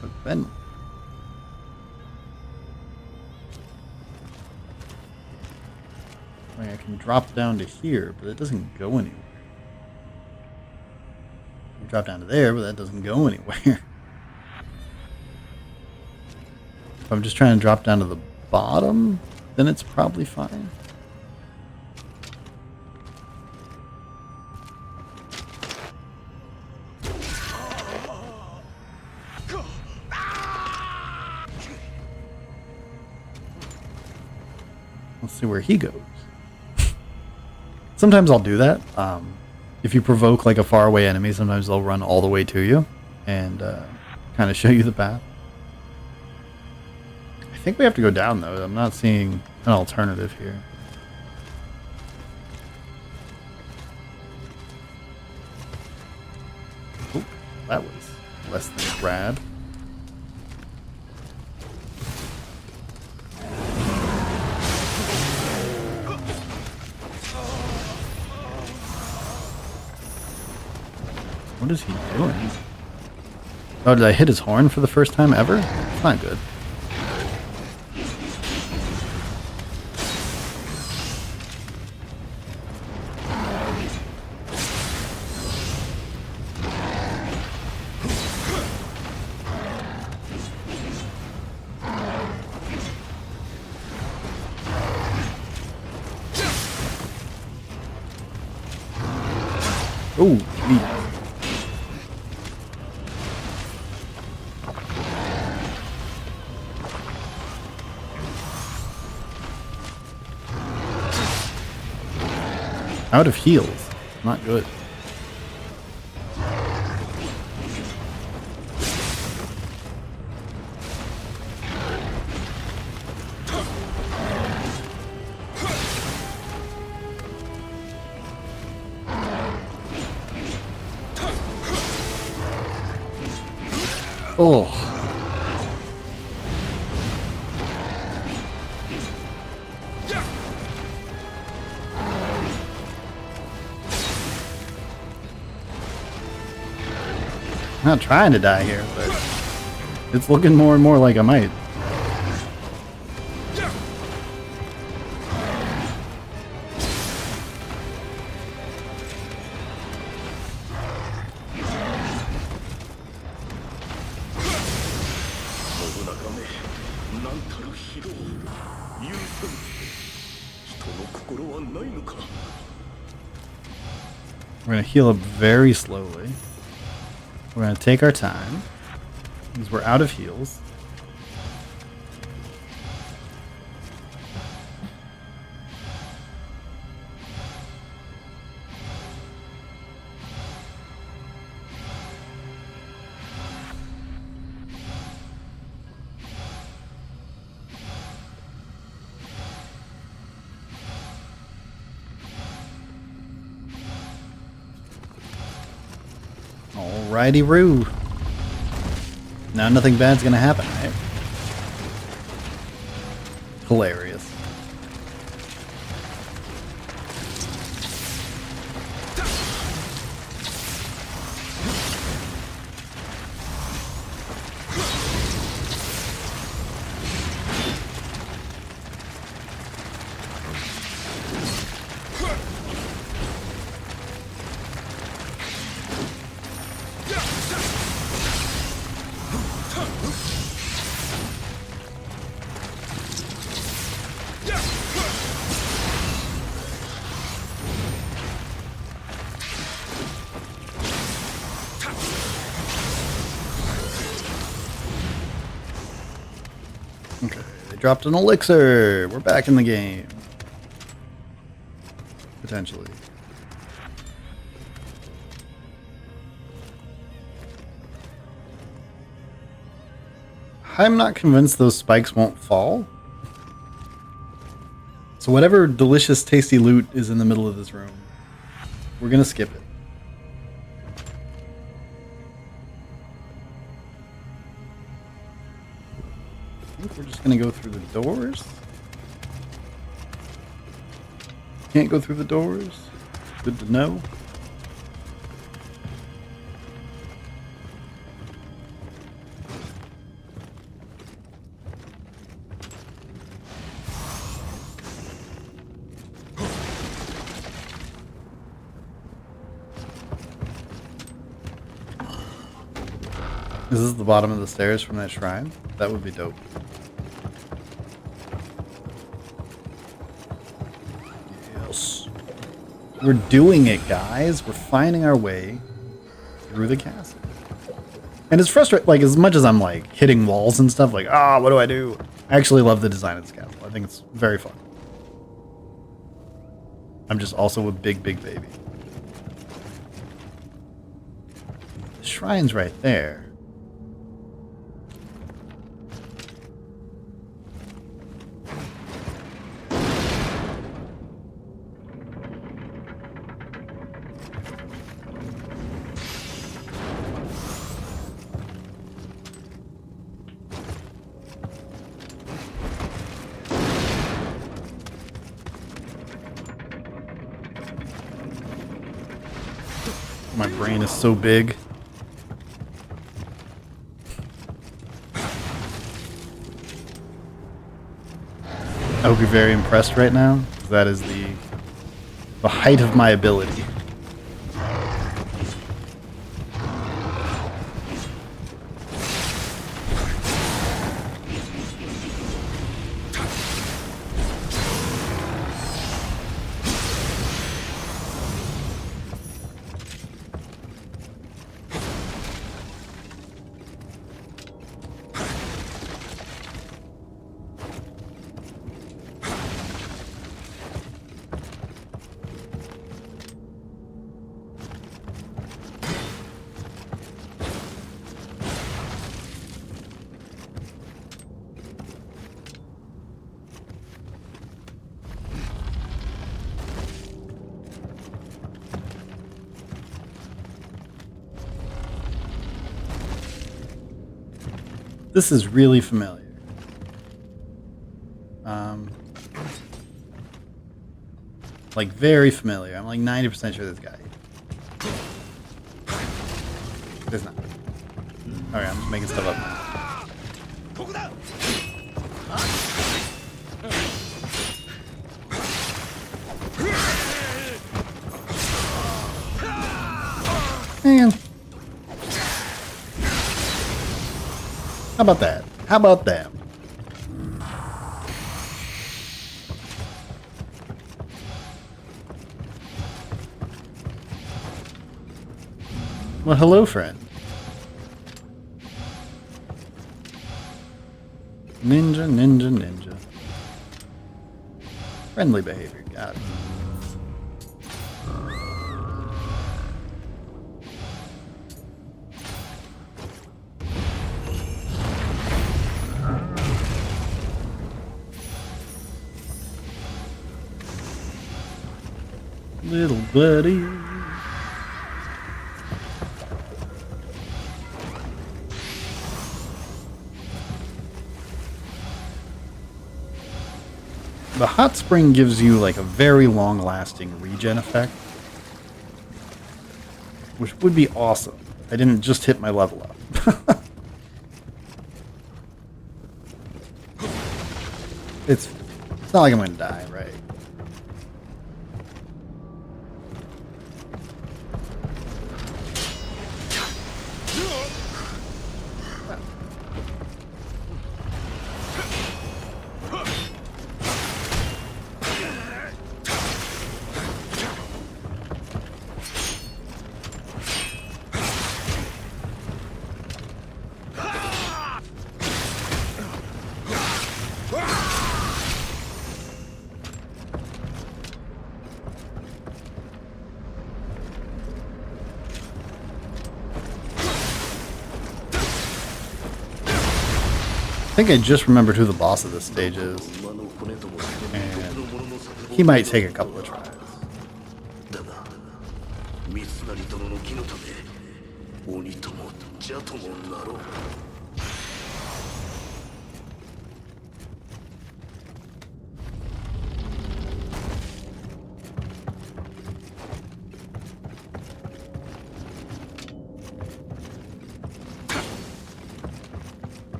But then... I mean, I can drop down to here, but it doesn't go anywhere. Drop down to there, but that doesn't go anywhere. If I'm just trying to drop down to the bottom, then it's probably fine. Let's see where he goes. Sometimes I'll do that. If you provoke like a faraway enemy, sometimes they'll run all the way to you and kind of show you the path. I think we have to go down though. I'm not seeing an alternative here. Oop, that was less than rad. What is he doing? Oh, did I hit his horn for the first time ever? It's not good. Oh, sweet. Out of heals. Not good. Oh. I'm not trying to die here, but it's looking more and more like I might. We're going to heal up very slowly. We're going to take our time because we're out of heals. Alrighty-roo. Now nothing bad's gonna happen, right? Hilarious. Okay, they dropped an elixir. We're back in the game. Potentially. I'm not convinced those spikes won't fall. So whatever delicious, tasty loot is in the middle of this room, we're gonna skip it. I think we're just gonna go through the doors. Can't go through the doors. Good to know. Is this the bottom of the stairs from that shrine? That would be dope. Yes. We're doing it, guys. We're finding our way through the castle. And it's frustrating, like, as much as I'm, like, hitting walls and stuff, like, what do I do? I actually love the design of this castle. I think it's very fun. I'm just also a big, big baby. The shrine's right there. My brain is so big. I hope you're very impressed right now. That is the height of my ability. This is really familiar. Like very familiar. I'm like 90% sure this guy. There's not. Alright, I'm just making stuff up now. Man. How about that? How about that? Well, hello, friend. Ninja, ninja, ninja. Friendly behavior, got it. Little buddy. The hot spring gives you like a very long-lasting regen effect, which would be awesome. I didn't just hit my level up. It's not like I'm gonna die, right? I think I just remembered who the boss of this stage is, and he might take a couple of tries.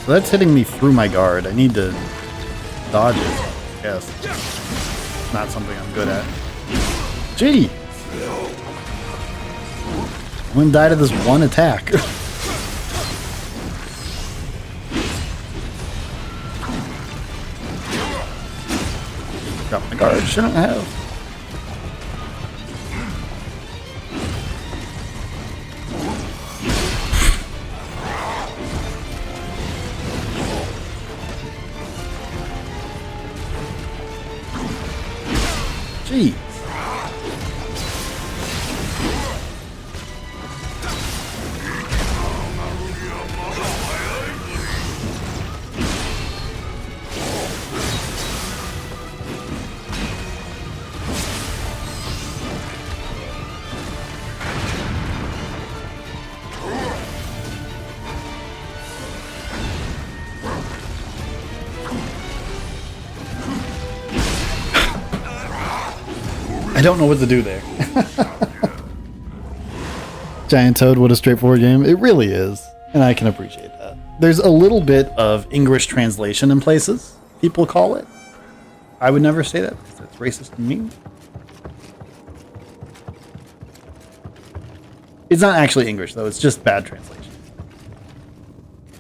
So that's hitting me through my guard. I need to dodge it. Yes. Not something I'm good at. Gee! I'm gonna die to this one attack. Got my guard. Shouldn't have. Jeez. I don't know what to do there. Giant Toad, what a straightforward game. It really is, and I can appreciate that. There's a little bit of English translation in places, people call it. I would never say that because that's racist to me. It's not actually English, though. It's just bad translation.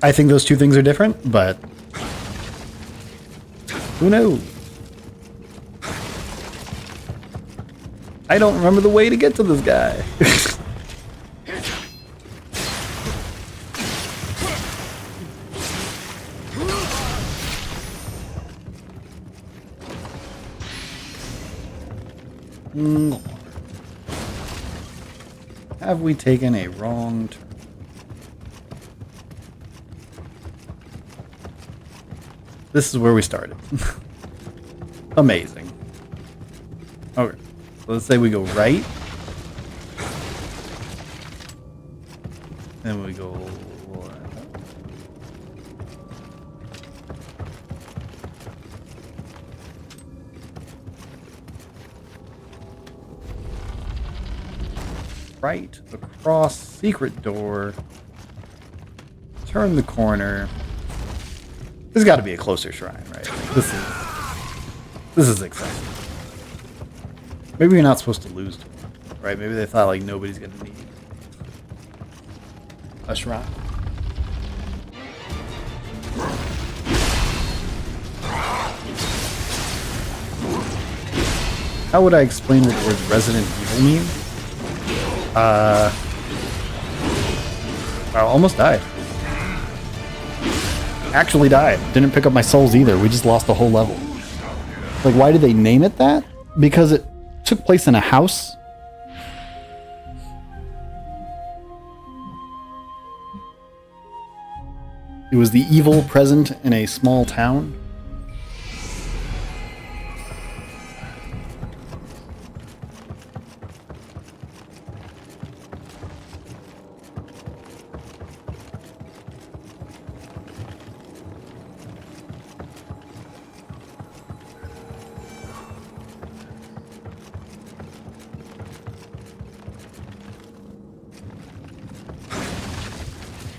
I think those two things are different, but who knows? I don't remember the way to get to this guy. Have we taken a wrong turn? This is where we started. Amazing. Okay, so let's say we go right. Then we go left. Right across secret door. Turn the corner. There's got to be a closer shrine, right? This is excessive. Maybe you're not supposed to lose to it, right? Maybe they thought like nobody's gonna need a shrine. How would I explain what the word Resident Evil means? I almost died. Actually died. Didn't pick up my souls either. We just lost the whole level. Like, why did they name it that? Because it took place in a house. It was the evil present in a small town.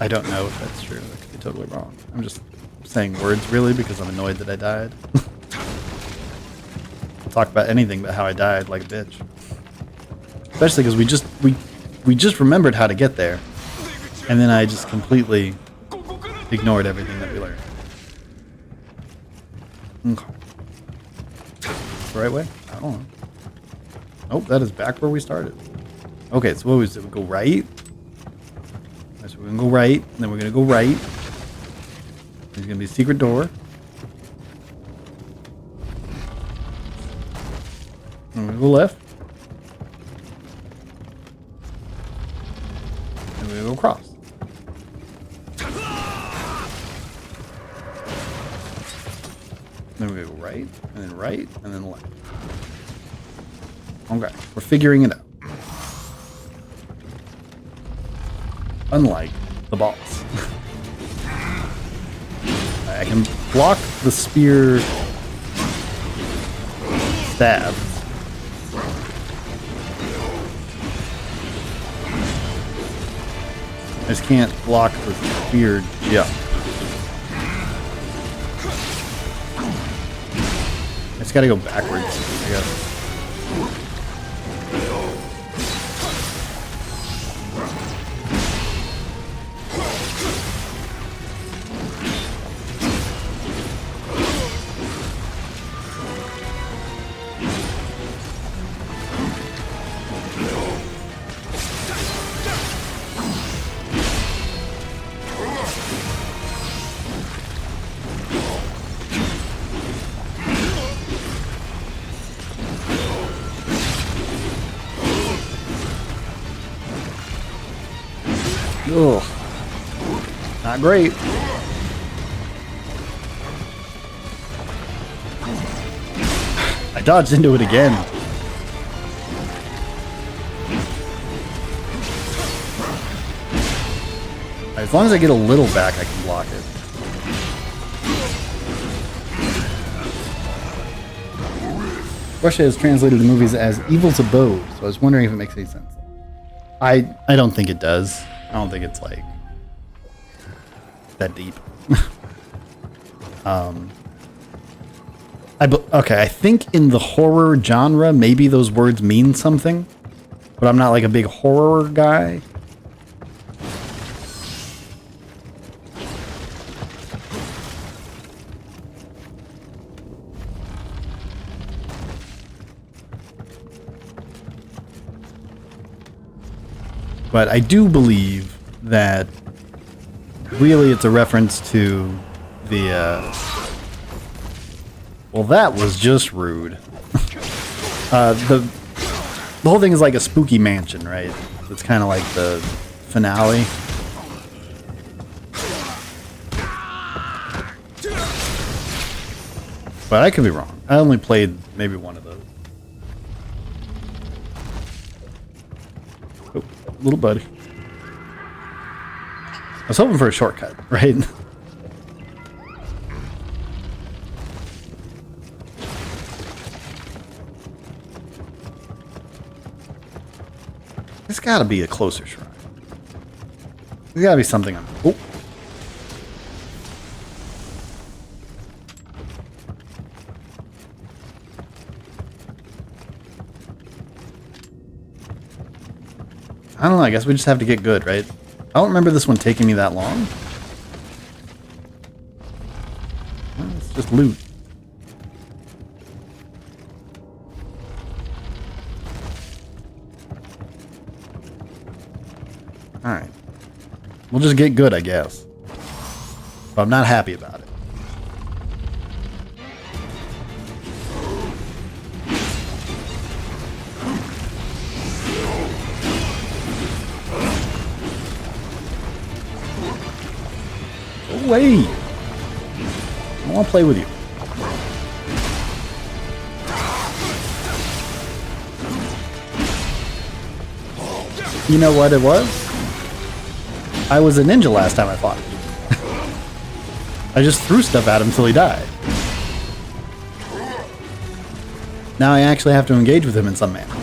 I don't know if that's true. That could be totally wrong. I'm just saying words really because I'm annoyed that I died. I'll talk about anything but how I died like a bitch. Especially because we just remembered how to get there. And then I just completely ignored everything that we learned. Okay. The right way? I don't know. Nope, that is back where we started. Okay, so what was it? We go right? So we're gonna go right, and then we're gonna go right. There's gonna be a secret door. And we're gonna go left. And we're gonna go across. Then we're gonna go right, and then left. Okay, we're figuring it out. Unlike the boss. I can block the spear stab. I just can't block the spear jump. I just gotta go backwards, I guess. Ugh. Not great. I dodged into it again. As long as I get a little back, I can block it. Russia has translated the movies as Evil's Abode, so I was wondering if it makes any sense. I don't think it does. I don't think it's like that deep. Okay, I think in the horror genre, maybe those words mean something, but I'm not like a big horror guy. But I do believe that really it's a reference to the, well, that was just rude. The whole thing is like a spooky mansion, right? It's kind of like the finale. But I could be wrong. I only played maybe one of those. Oh, little buddy. I was hoping for a shortcut, right? There's gotta be a closer shrine. There's gotta be something on. Oh. I don't know, I guess we just have to get good, right? I don't remember this one taking me that long. Well, it's just loot. Alright. We'll just get good, I guess. But I'm not happy about it. Go away! I want to play with you. You know what it was? I was a ninja last time I fought him. I just threw stuff at him till he died. Now I actually have to engage with him in some manner.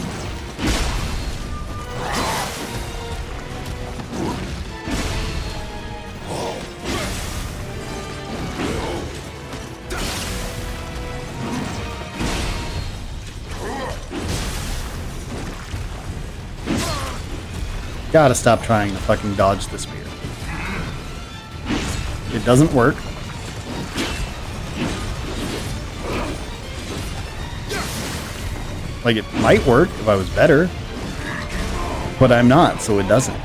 Gotta stop trying to fucking dodge the spear. It doesn't work. Like, it might work if I was better. But I'm not, so it doesn't.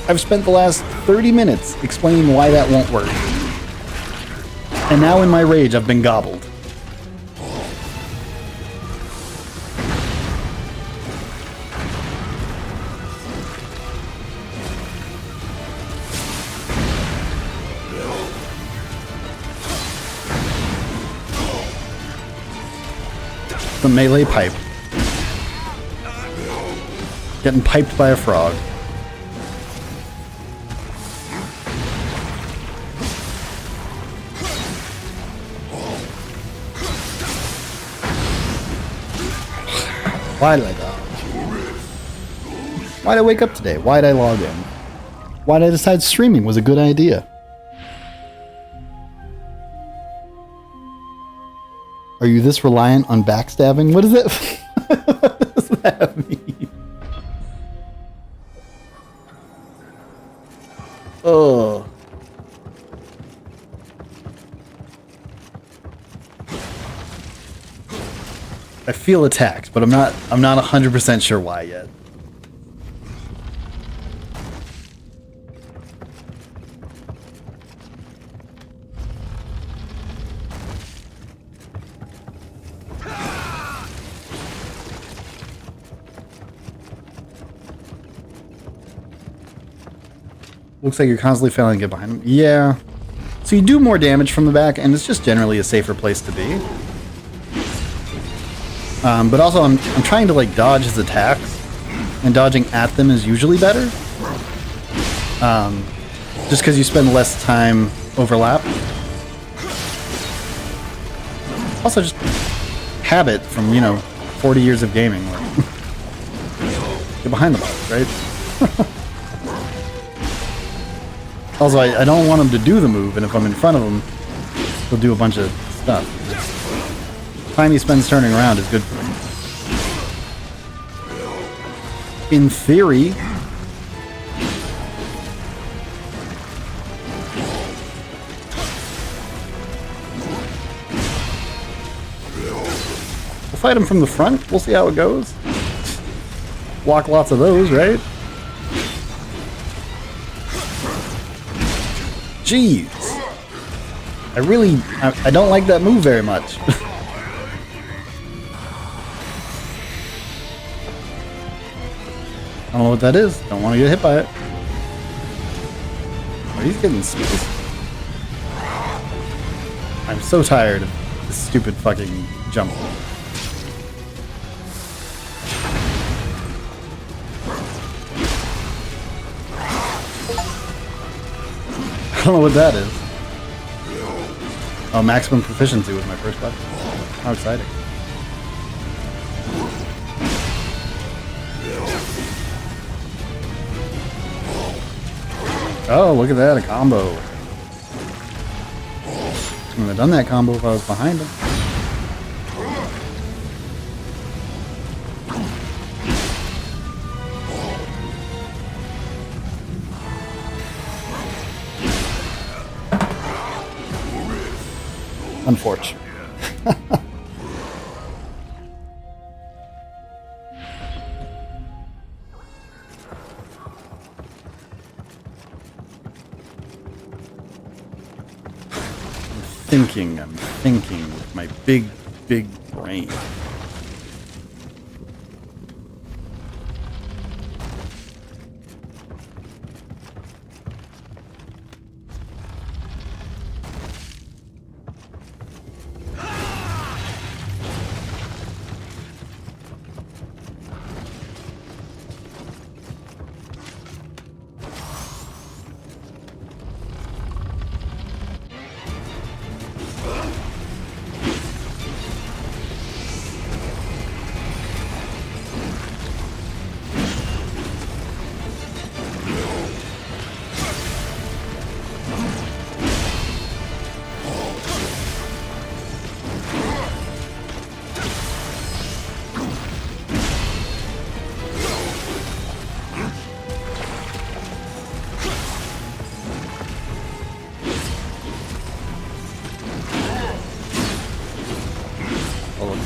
I've spent the last 30 minutes explaining why that won't work. And now in my rage, I've been gobbled. The melee pipe. Getting piped by a frog. Why did I dodge? Why did I wake up today? Why did I log in? Why did I decide streaming was a good idea? Are you this reliant on backstabbing? What is it? What does that mean? Oh. I feel attacked, but I'm not 100% sure why yet. Looks like you're constantly failing to get behind him. Yeah. So you do more damage from the back, and it's just generally a safer place to be. But also, I'm trying to like dodge his attacks, and dodging at them is usually better. Just because you spend less time overlap. Also, just habit from 40 years of gaming. Like, get behind the box, right? Also, I don't want him to do the move, and if I'm in front of him, he'll do a bunch of stuff. The time he spends turning around is good for him. In theory. We'll fight him from the front. We'll see how it goes. Block lots of those, right? Jeez. I don't like that move very much. I don't know what that is. Don't want to get hit by it. Oh, he's getting space. I'm so tired of this stupid fucking jump. I don't know what that is. Oh, maximum proficiency was my first weapon. How exciting. Oh, look at that, a combo. I wouldn't have done that combo if I was behind him. Unfortunate. I'm thinking with my big brain.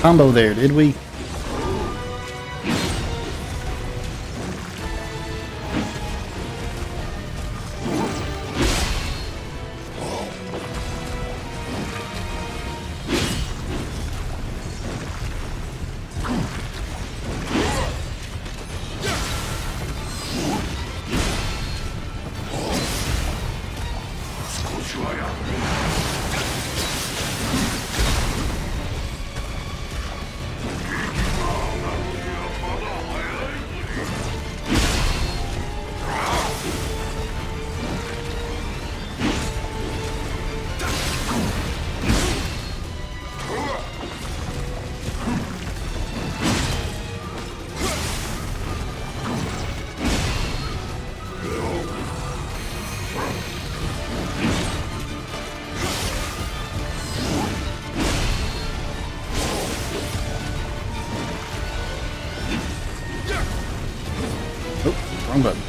Combo there, did we? Wrong button.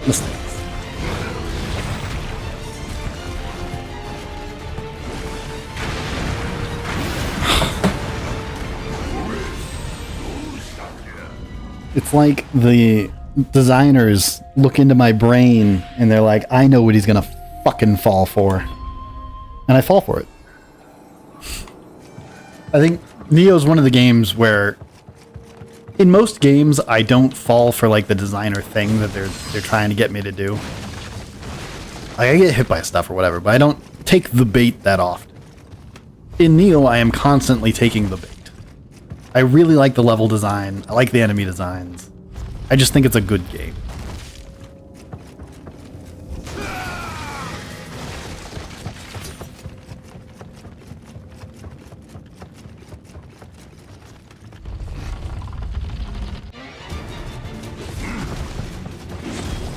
Mistakes. It's like the designers look into my brain and they're like, I know what he's gonna fucking fall for. And I fall for it. I think Nioh is one of the games where, in most games, I don't fall for like the designer thing that they're trying to get me to do. Like, I get hit by stuff or whatever, but I don't take the bait that often. In Nioh, I am constantly taking the bait. I really like the level design. I like the enemy designs. I just think it's a good game.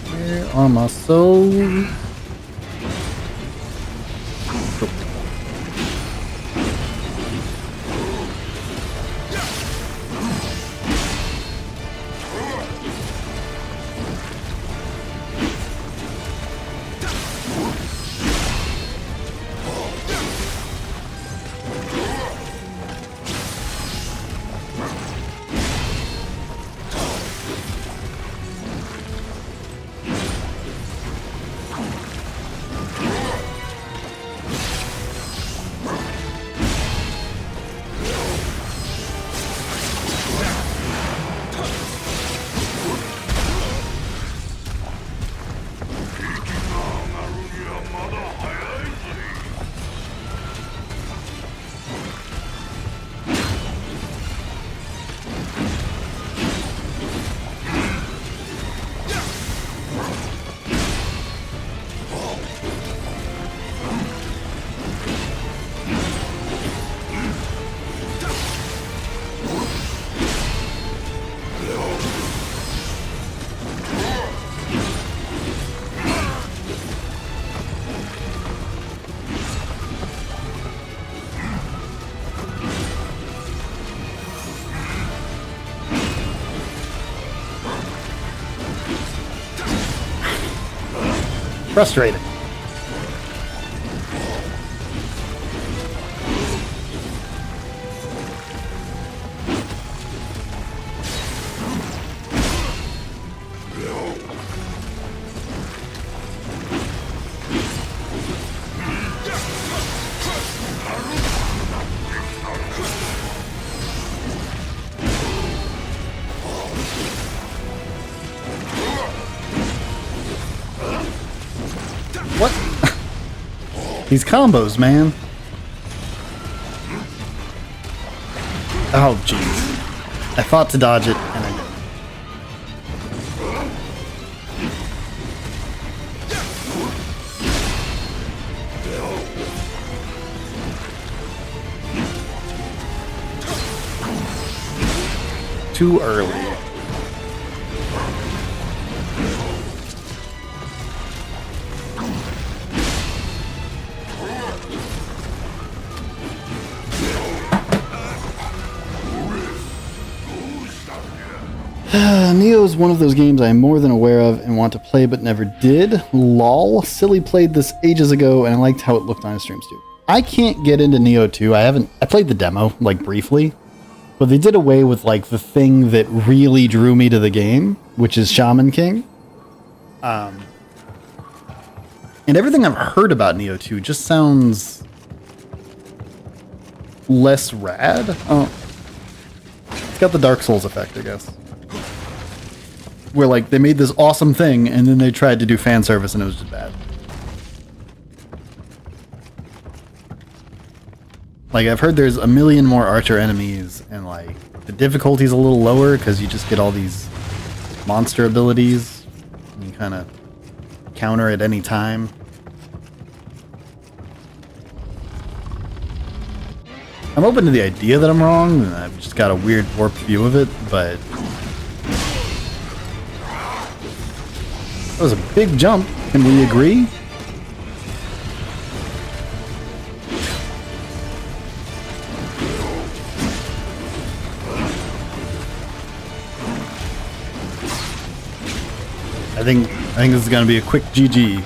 Where are my souls? Frustrating. What? These combos, man. Oh, jeez. I fought to dodge it, and I didn't. Too early. Nioh is one of those games I am more than aware of and want to play but never did. Lol. Silly played this ages ago and I liked how it looked on his streams too. I can't get into Nioh 2. I played the demo, like, briefly. But they did away with, like, the thing that really drew me to the game, which is Shaman King. And everything I've heard about Nioh 2 just sounds less rad. Oh. It's got the Dark Souls effect, I guess. Where, like, they made this awesome thing, and then they tried to do fan service, and it was just bad. Like, I've heard there's a million more archer enemies, and, like, the difficulty's a little lower, because you just get all these monster abilities. And you kind of counter at any time. I'm open to the idea that I'm wrong, and I've just got a weird warped view of it, but... That was a big jump. Can we agree? I think this is gonna be a quick GG.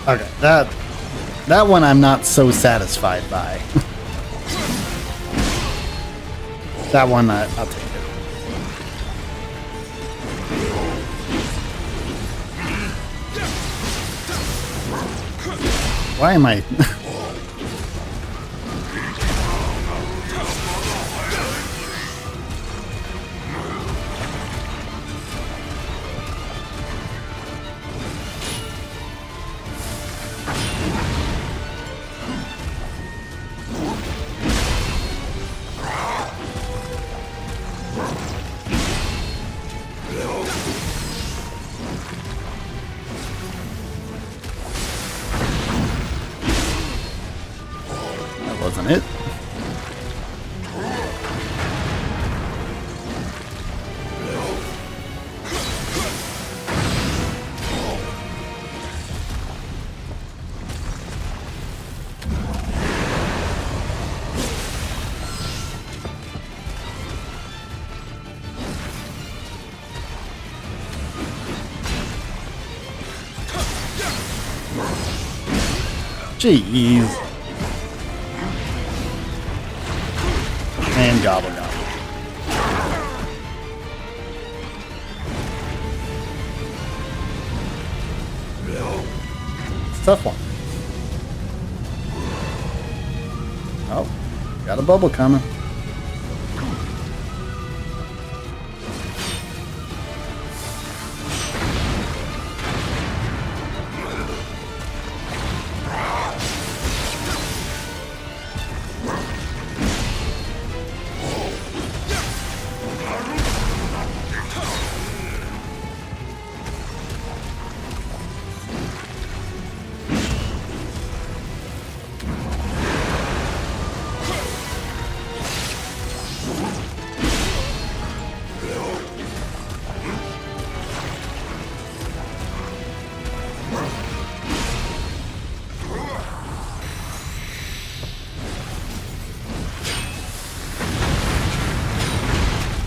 Okay, that one I'm not so satisfied by. That one I'll take it. Why am I? That wasn't it. Jeez. And gobble gobble. It's a tough one. Oh, got a bubble coming.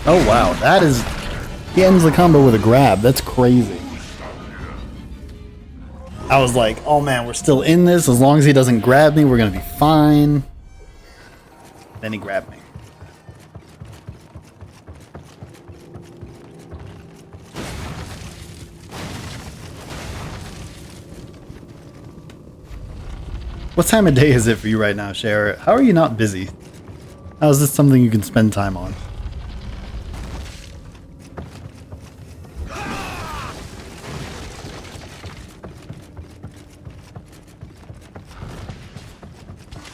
Oh wow, that is... He ends the combo with a grab. That's crazy. I was like, oh man, we're still in this. As long as he doesn't grab me, we're gonna be fine. Then he grabbed me. What time of day is it for you right now, Cher? How are you not busy? How is this something you can spend time on?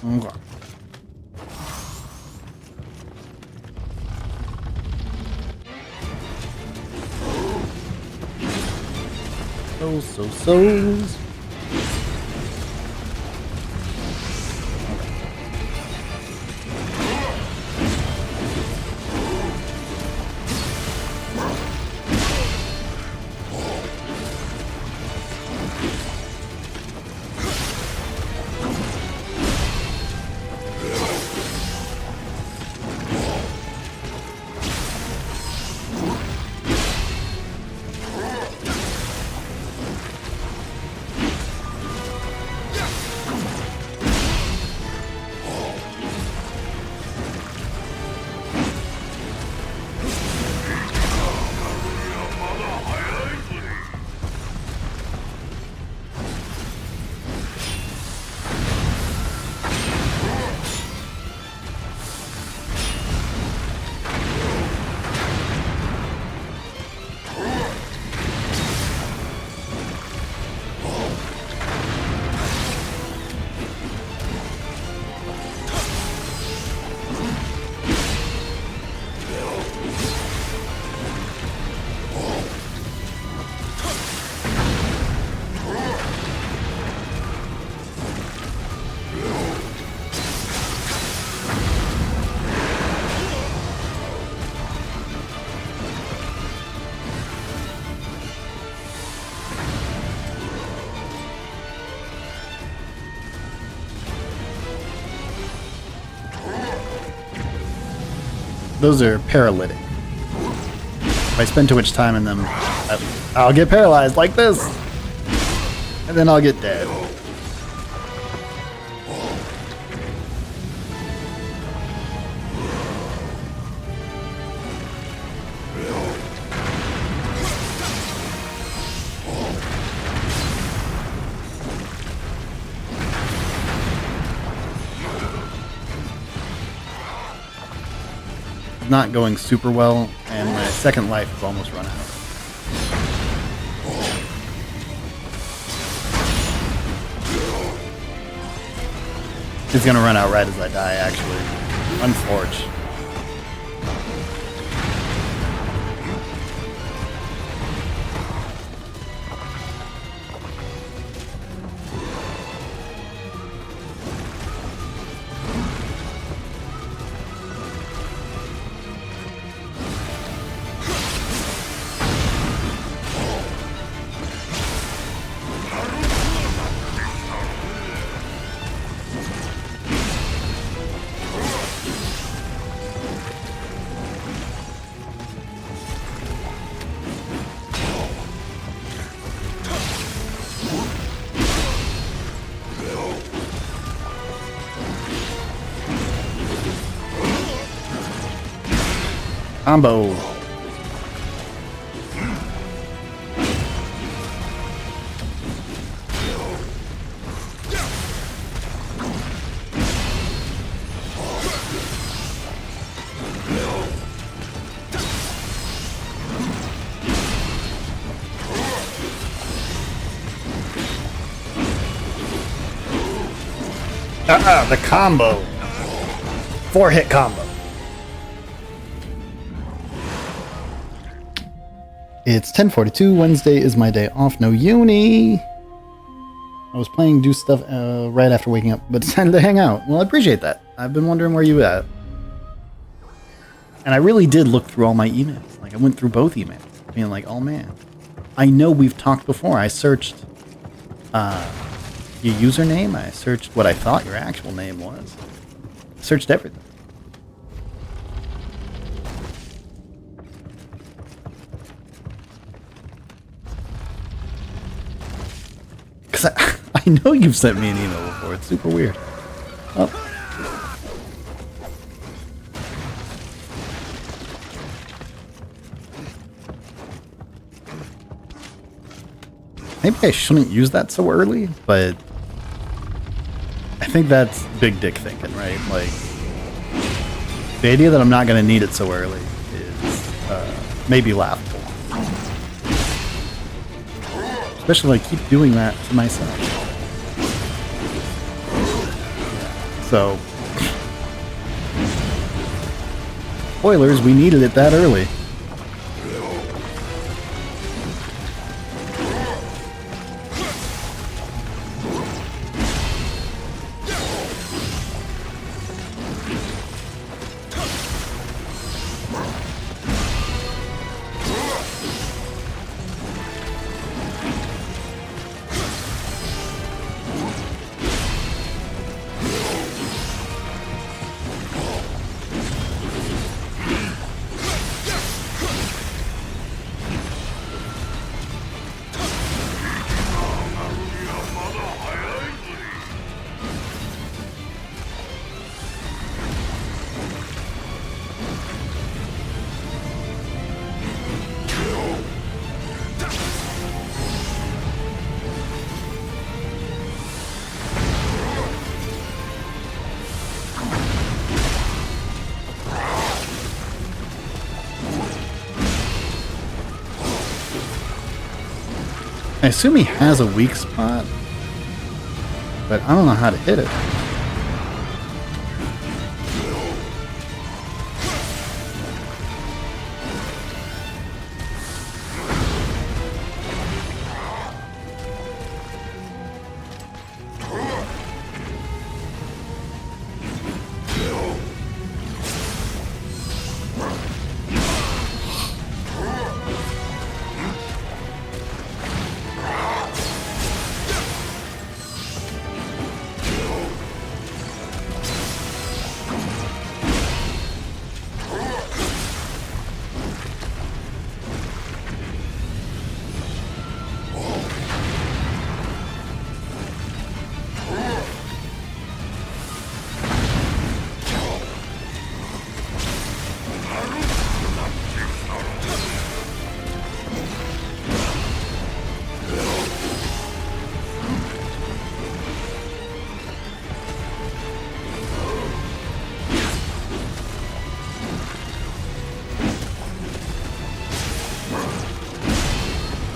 Okay. So. Those are paralytic. If I spend too much time in them, I'll get paralyzed like this. And then I'll get dead. not going super well, and my second life is almost run out. It's gonna run out right as I die, actually. Unfortunate. Combo. The combo. 4-hit combo. It's 10:42. Wednesday is my day off. No uni. I was planning to do stuff right after waking up, but decided to hang out. Well, I appreciate that. I've been wondering where you at. And I really did look through all my emails. Like, I went through both emails, being like, oh man. I know we've talked before. I searched your username. I searched what I thought your actual name was. Searched everything. Because I know you've sent me an email before. It's super weird. Oh. Maybe I shouldn't use that so early, but I think that's big dick thinking, right? Like, the idea that I'm not going to need it so early is maybe laughable. Especially when I keep doing that to myself. So, spoilers, we needed it that early. I assume he has a weak spot, but I don't know how to hit it.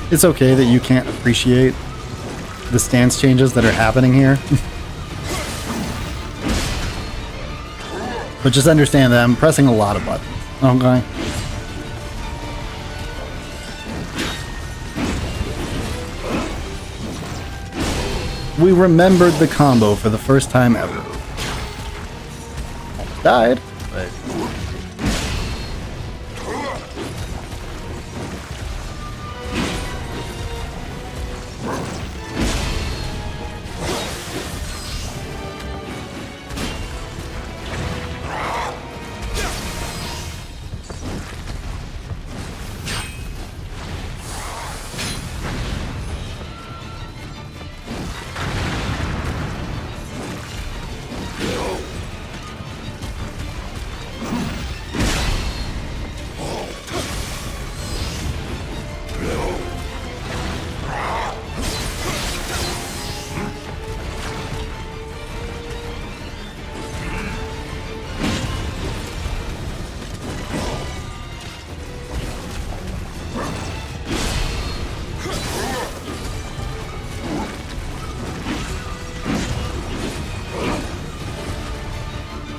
It's okay that you can't appreciate the stance changes that are happening here. But just understand that I'm pressing a lot of buttons. Okay. We remembered the combo for the first time ever. Almost died, but...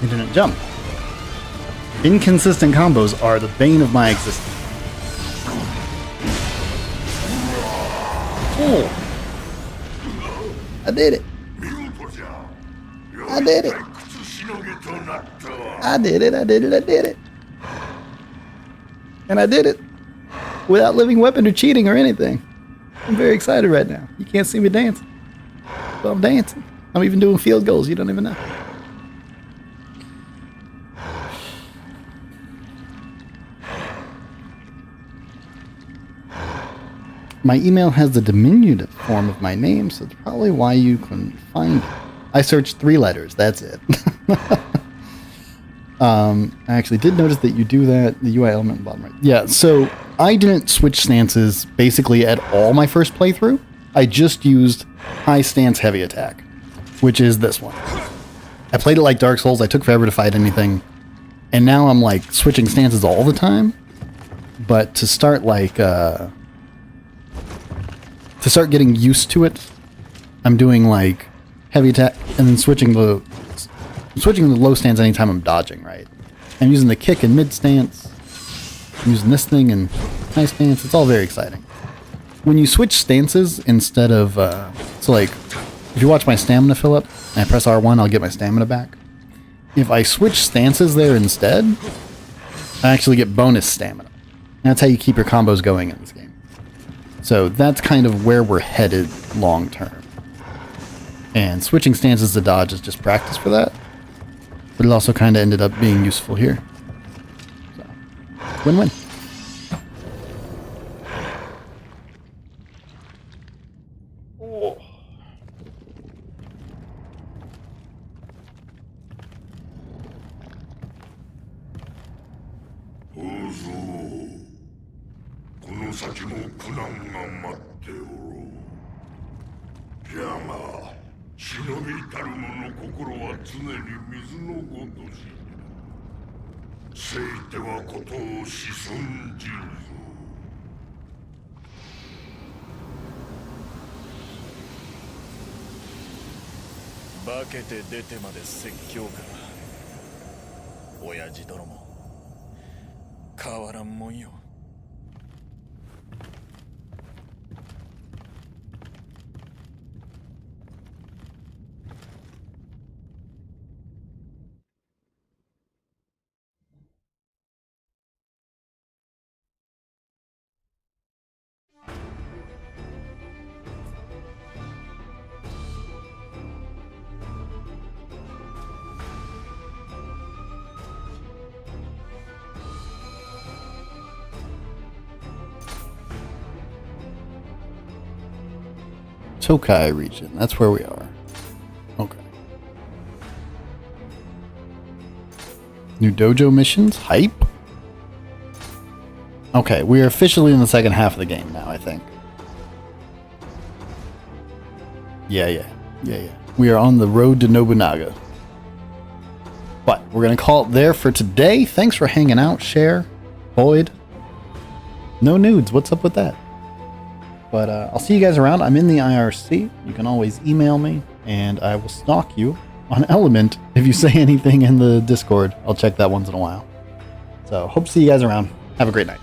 He didn't jump. Inconsistent combos are the bane of my existence. Oh! I did it! I did it! I did it, I did it, I did it! And I did it! Without living weapon or cheating or anything. I'm very excited right now. You can't see me dancing. But I'm dancing. I'm even doing field goals, you don't even know. My email has the diminutive form of my name, so that's probably why you couldn't find it. I searched 3 letters, that's it. I actually did notice that you do that, the UI element bottom right. Yeah, so I didn't switch stances basically at all my first playthrough. I just used high stance heavy attack, which is this one. I played it like Dark Souls, I took forever to fight anything, and now I'm like switching stances all the time. But to start like, to start getting used to it, I'm doing like heavy attack and then switching the low stance anytime I'm dodging, right? I'm using the kick in mid stance, I'm using this thing in high stance. It's all very exciting. When you switch stances instead of, so like, if you watch my stamina fill up and I press R1, I'll get my stamina back. If I switch stances there instead, I actually get bonus stamina. And that's how you keep your combos going in this game. So that's kind of where we're headed long term. And switching stances to dodge is just practice for that. But it also kind of ended up being useful here. So, win-win. Oh.化けて出てまで説教か。親父殿も変わらんもんよ。Tokai region, that's where we are. Okay. New dojo missions? Hype? Okay, we are officially in the second half of the game now, I think. Yeah. We are on the road to Nobunaga. But we're going to call it there for today. Thanks for hanging out, Cher, Boyd. No nudes, what's up with that? But I'll see you guys around. I'm in the IRC. You can always email me, and I will stalk you on Element if you say anything in the Discord. I'll check that once in a while. So hope to see you guys around. Have a great night.